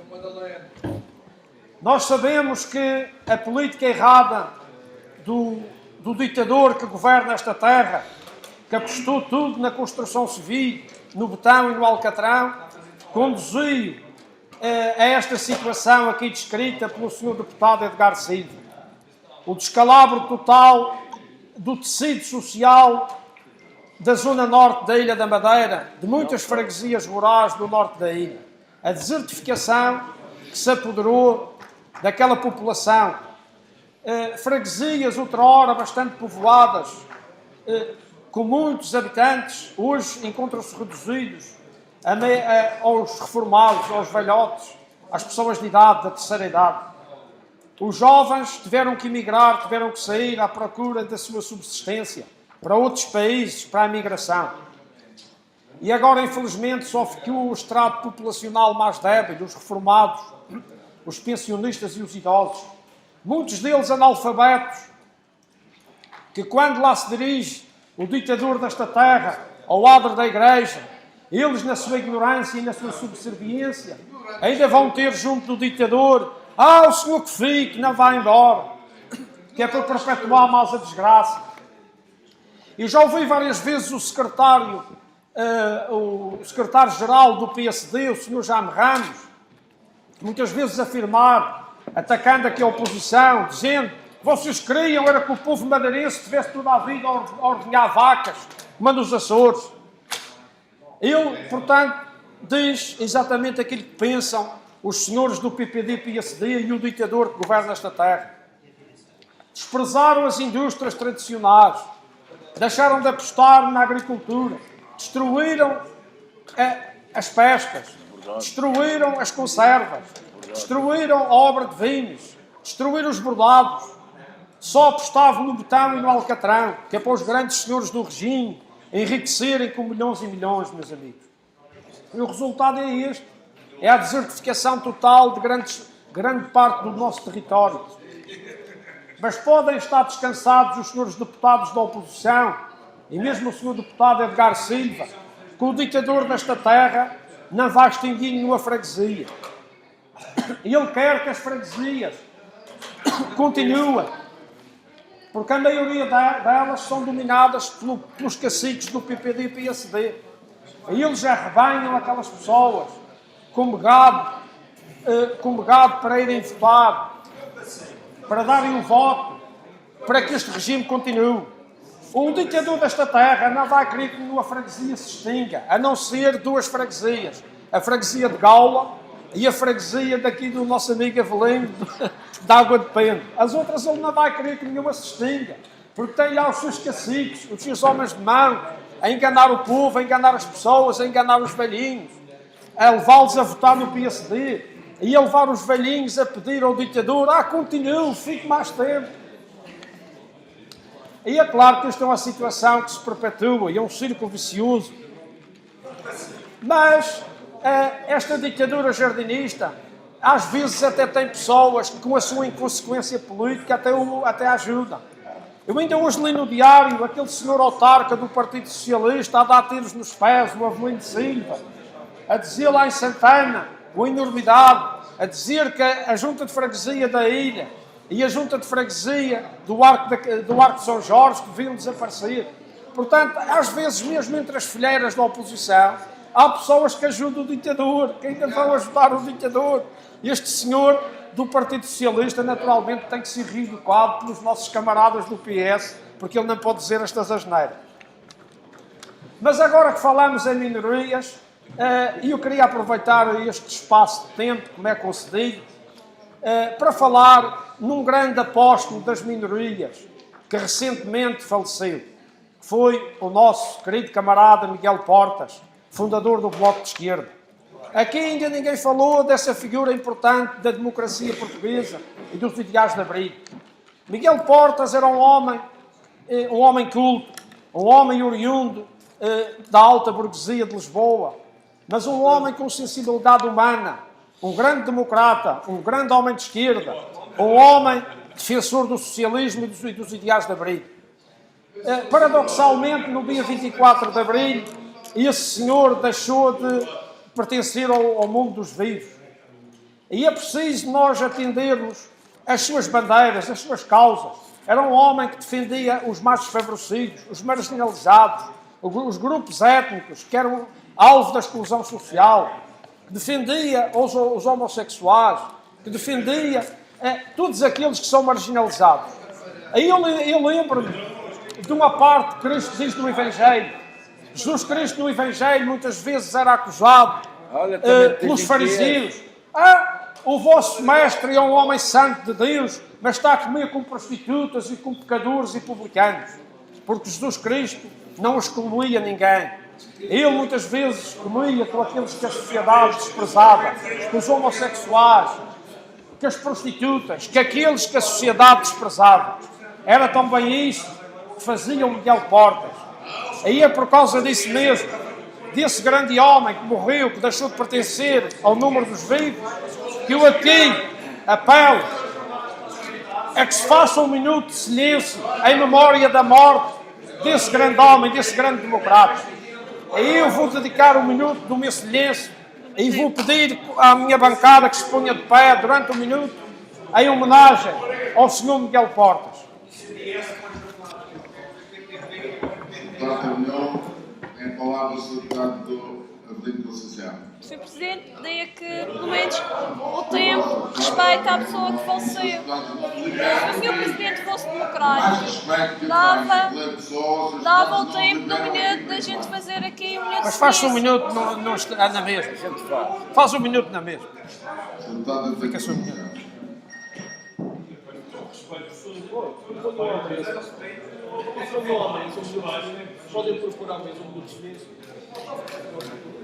Nós sabemos que a política errada do ditador que governa esta terra, que apostou tudo na construção civil, no Betão e no Alcatrão, conduziu a esta situação aqui descrita pelo Sr. Deputado Edgar Silva. O descalabro total do tecido social da zona norte da Ilha da Madeira, de muitas freguesias rurais do norte da ilha. A desertificação que se apoderou daquela população. Freguesias outrora bastante povoadas, com muitos habitantes, hoje encontram-se reduzidos aos reformados, aos velhotes, às pessoas de idade, da terceira idade. Os jovens tiveram que emigrar, tiveram que sair à procura da sua subsistência para outros países, para a migração. E agora, infelizmente, só ficou o estrato populacional mais débil, os reformados, os pensionistas e os idosos. Muitos deles analfabetos, que quando lá se dirige o ditador desta terra, ao lado da igreja, eles, na sua ignorância e na sua subserviência, ainda vão ter junto do ditador: o senhor que fique, não vá embora, que é para perpetuar mais a desgraça. Eu já ouvi várias vezes o secretário-geral do PSD, o senhor Jaime Ramos, muitas vezes afirmar, atacando aqui a oposição, dizendo: vocês queriam era que o povo madeirense tivesse toda a vida a ordenhar vacas, como nos Açores. Ele, portanto, diz exatamente aquilo que pensam os senhores do PPD e PSD e o ditador que governa esta terra. Desprezaram as indústrias tradicionais, deixaram de apostar na agricultura, destruíram as pescas, destruíram as conservas, destruíram a obra de vinhos, destruíram os bordados, só apostavam no Betão e no Alcatrão, que é para os grandes senhores do regime, enriquecerem com milhões e milhões, meus amigos. E o resultado é este. É a desertificação total de grande parte do nosso território. Mas podem estar descansados os senhores deputados da oposição, e mesmo o senhor deputado Edgar Silva, que o ditador desta terra não vai extinguir nenhuma freguesia. E ele quer que as freguesias continuem, porque a maioria delas são dominadas pelos caciques do PPD e PSD. E eles arrebanham aquelas pessoas como gado para irem votar, para darem o voto, para que este regime continue. O ditador desta terra não vai querer que nenhuma freguesia se extinga, a não ser duas freguesias. A freguesia de Gaula e a freguesia daqui do nosso amigo Avelino, de Água de Pendo. As outras ele não vai querer que nenhuma se extinga, porque tem lá os seus caciques, os seus homens de mão, a enganar o povo, a enganar as pessoas, a enganar os velhinhos, a levá-los a votar no PSD e a levar os velhinhos a pedir ao ditador: continue, fique mais tempo. E é claro que esta é uma situação que se perpetua e é um círculo vicioso. Mas esta ditadura jardinista, às vezes até tem pessoas que, com a sua inconsequência política, até ajudam. Eu ainda hoje li no diário aquele senhor autarca do Partido Socialista a dar tiros nos pés, o Avelino de Silva, a dizer lá em Santana, com enormidade, a dizer que a junta de freguesia da ilha e a junta de freguesia do Arco de São Jorge deviam desaparecer. Portanto, às vezes, mesmo entre as fileiras da oposição, há pessoas que ajudam o ditador, que ainda vão ajudar o ditador. Este senhor do Partido Socialista, naturalmente, tem que ser reeducado pelos nossos camaradas do PS, porque ele não pode dizer estas asneiras. Mas agora que falamos em minorias, eu queria aproveitar este espaço de tempo que me é concedido para falar num grande apóstolo das minorias, que recentemente faleceu, que foi o nosso querido camarada Miguel Portas, fundador do Bloco de Esquerda. Aqui ainda ninguém falou dessa figura importante da democracia portuguesa e dos ideais de abril. Miguel Portas era um homem culto, um homem oriundo da alta burguesia de Lisboa, mas um homem com sensibilidade humana, um grande democrata, um grande homem de esquerda, um homem defensor do socialismo e dos ideais de abril. Paradoxalmente, no dia 24 de abril, esse senhor deixou de pertencer ao mundo dos vivos. E é preciso nós atendermos as suas bandeiras, as suas causas. Era um homem que defendia os mais desfavorecidos, os marginalizados, os grupos étnicos que eram alvo da exclusão social, que defendia os homossexuais, que defendia todos aqueles que são marginalizados. Aí eu lembro-me de uma parte que Cristo diz no Evangelho. Jesus Cristo no Evangelho muitas vezes era acusado pelos fariseus. O vosso mestre é um homem santo de Deus, mas está a comer com prostitutas e com pecadores e publicanos. Porque Jesus Cristo não excluía ninguém. Ele muitas vezes comia com aqueles que a sociedade desprezava, com os homossexuais, com as prostitutas, com aqueles que a sociedade desprezava. Era também isso que fazia o Miguel Portas. Aí é por causa disso mesmo, desse grande homem que morreu, que deixou de pertencer ao número dos vivos, que eu aqui apelo a que se faça um minuto de silêncio em memória da morte desse grande homem, desse grande democrata. Aí eu vou dedicar um minuto do meu silêncio e vou pedir à minha bancada que se ponha de pé durante um minuto em homenagem ao Sr. Miguel Portas. Para a reunião, em palavras do deputado do Avelino Conceição. Sr. Presidente, pedia que, pelo menos, o tempo respeite à pessoa que faleceu. Se o Sr. Presidente fosse democrático, dava o tempo do minuto da gente fazer aqui um minuto de Mas faz-se um minuto na mesma. Faz um minuto na mesma. Fica-se um minuto. Podem procurar mesmo um silêncio.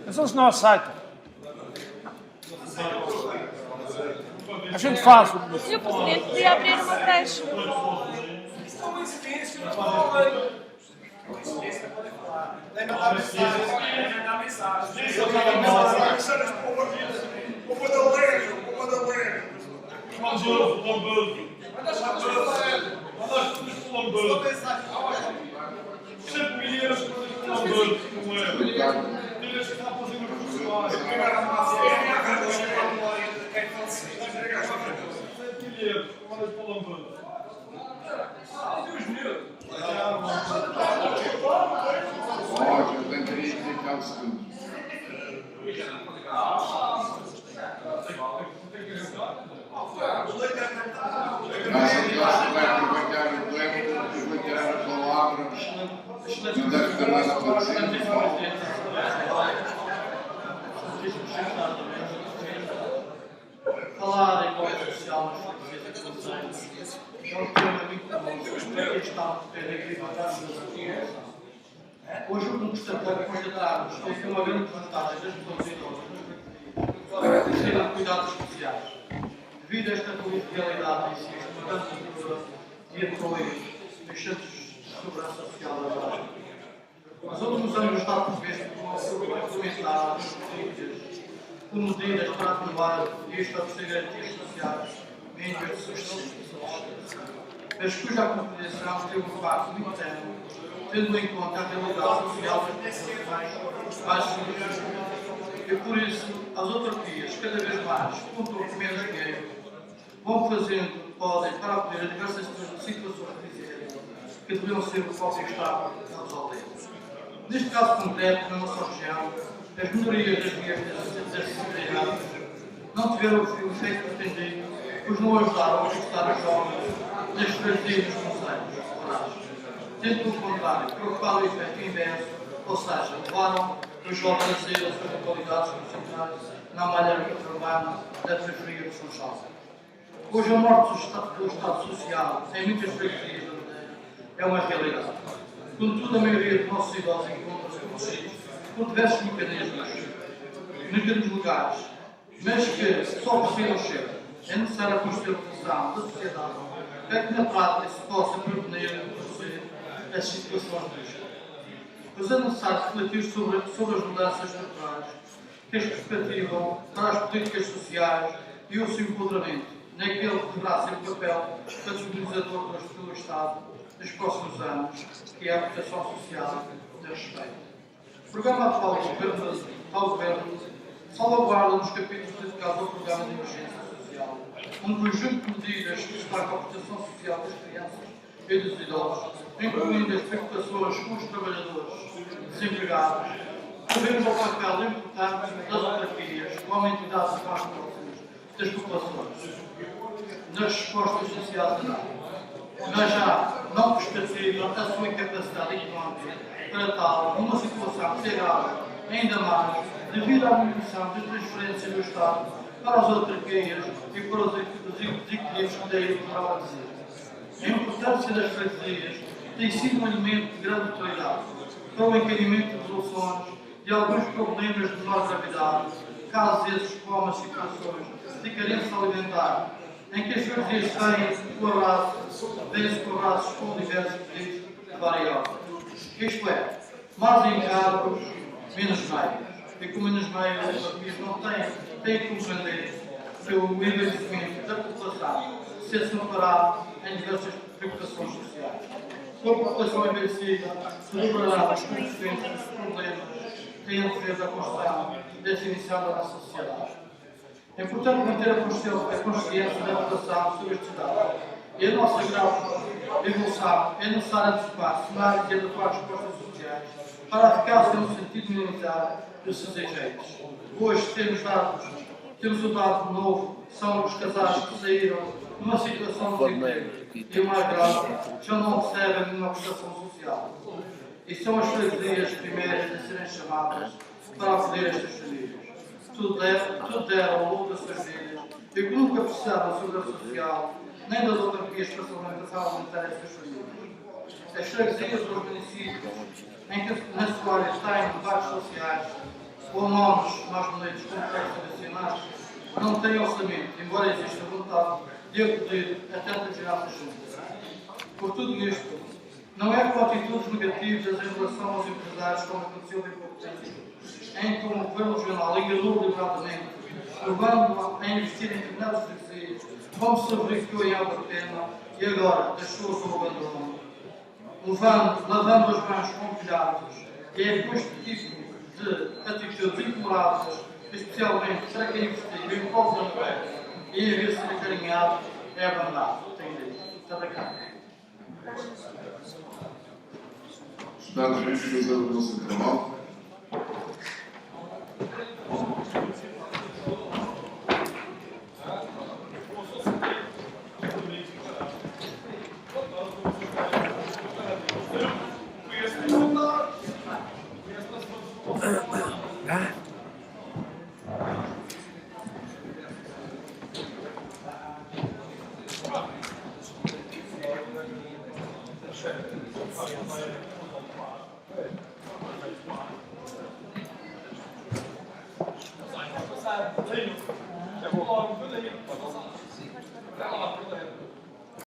Mas eles não aceitam. A gente faz. O Sr. Presidente podia abrir uma creche. Estão em silêncio, não falem. Tem que mandar mensagem. Isso eu quero mensagem. O Madalena. Lambudo. Manda tudo para o Lambudo. 7 milhões para o Lambudo. Como é? Tens que estar fazendo o funcionário. 7 milhões. Mandas para o Lambudo. Olha, eu tenho que explicar o seguinte. Vai aproveitar o tempo e vou tirar a palavra. Não deve ter nada a dizer. Falar em igualdade social nas freguesias e conselhos é um tema muito comum para quem está a ter a igualdade das pessoas. Hoje o que nos tentamos constatarmos é que uma grande vantagem das pessoas idosas é ter cuidados especiais. Devido a esta realidade existe uma grande cultura de apoio nos centros de segurança social da Baixa. Nos últimos anos o Estado português começou a implementar políticas com medidas para atenuar e estabelecer garantias sociais em diversos setores, mas cuja compreensão teve um impacto muito ténue, tendo em conta a realidade social das populações mais simples. E por isso, as autarquias, cada vez mais, contam com menos dinheiro, vão fazendo o que podem para acolher as diversas situações que deveriam ser o próprio Estado a resolver. Neste caso concreto, na nossa região, as melhorias das vias de acessibilidade não tiveram o efeito pretendido, pois não ajudaram a fixar os jovens nas freguesias dos concelhos, tendo pelo contrário provocado o efeito inverso, ou seja, levaram os jovens a sair das suas localidades profissionais na malha urbana da periferia do Funchal. Hoje a morte do Estado Social em muitas freguesias da Madeira é uma realidade. Contudo, a maioria dos nossos idosos encontra-se protegidos por diversos mecanismos legais, mas que só precisam ser. É necessária a conscientização da sociedade para que na prática se possa prevenir e reduzir as situações de risco. Pois é necessário refletir sobre as mudanças estruturais que as perspectivam para as políticas sociais e o seu empoderamento naquele que deverá ser o papel sensibilizador do Estado nos próximos anos, que é a proteção social e o respeito. O programa atual do Governo salvaguarda nos capítulos dedicados ao programa de emergência social um conjunto de medidas que destacam a proteção social das crianças e dos idosos, incluindo as preocupações com os trabalhadores desempregados, devendo ao papel importante das autarquias como entidades mais próximas das populações nas respostas sociais da área, mas já não perspectiva a sua incapacidade económica para tal, numa situação que se agrava ainda mais devido à diminuição das transferências do Estado para as autarquias e para os equilíbrios que daí poderão dizer. A importância das freguesias tem sido um elemento de grande utilidade para o encaminhamento de soluções de alguns problemas de menor gravidade, casos esses como as situações de carência alimentar, em que as freguesias têm-se corrados com diversos pedidos de variáveis. Isto é, mais encargos, menos meios. E com menos meios, as famílias não têm que compreender que o envelhecimento da população se separado em diversas preocupações sociais. Com a população envelhecida, se liberará as consequências dos problemas que têm a ver da construção definição da nossa sociedade. É importante manter a consciência da população sobre estes dados. E a nossa grave evolução é necessário antecipar cenários e adequar respostas sociais para a eficácia no sentido de minimizar esses efeitos. Hoje temos o dado novo, são os casais que saíram numa situação de desemprego e o mais grave, já não recebem nenhuma prestação social. E são as freguesias primeiras a serem chamadas para acolher estas famílias. Tudo deram ao longo das suas vidas e que nunca precisaram de segurança social, nem das autarquias para se alimentar essas famílias. As freguesias dos municípios em que nas suas áreas têm bairros sociais ou nomes mais bonitos como prédios nacionais, não têm orçamento, embora exista vontade de acudir a tantas gerações juntas. Por tudo isto, Não é com atitudes negativas em relação aos empresários, como aconteceu bem pouco tempo, em que o Governo Regional enganou deliberadamente, levando-a a investir em determinados freguesias, como se verificou em Albertena, e agora deixou-se ao abandono, lavando as mãos com cuidados, e é com este tipo de atitudes intoleráveis, especialmente para quem investiu em povos da terra e em vez de ser acarinhado, é abandonado. Tem direito. Muito obrigado. Deputados, vamos fazer o nosso intervalo. Eu vou logo,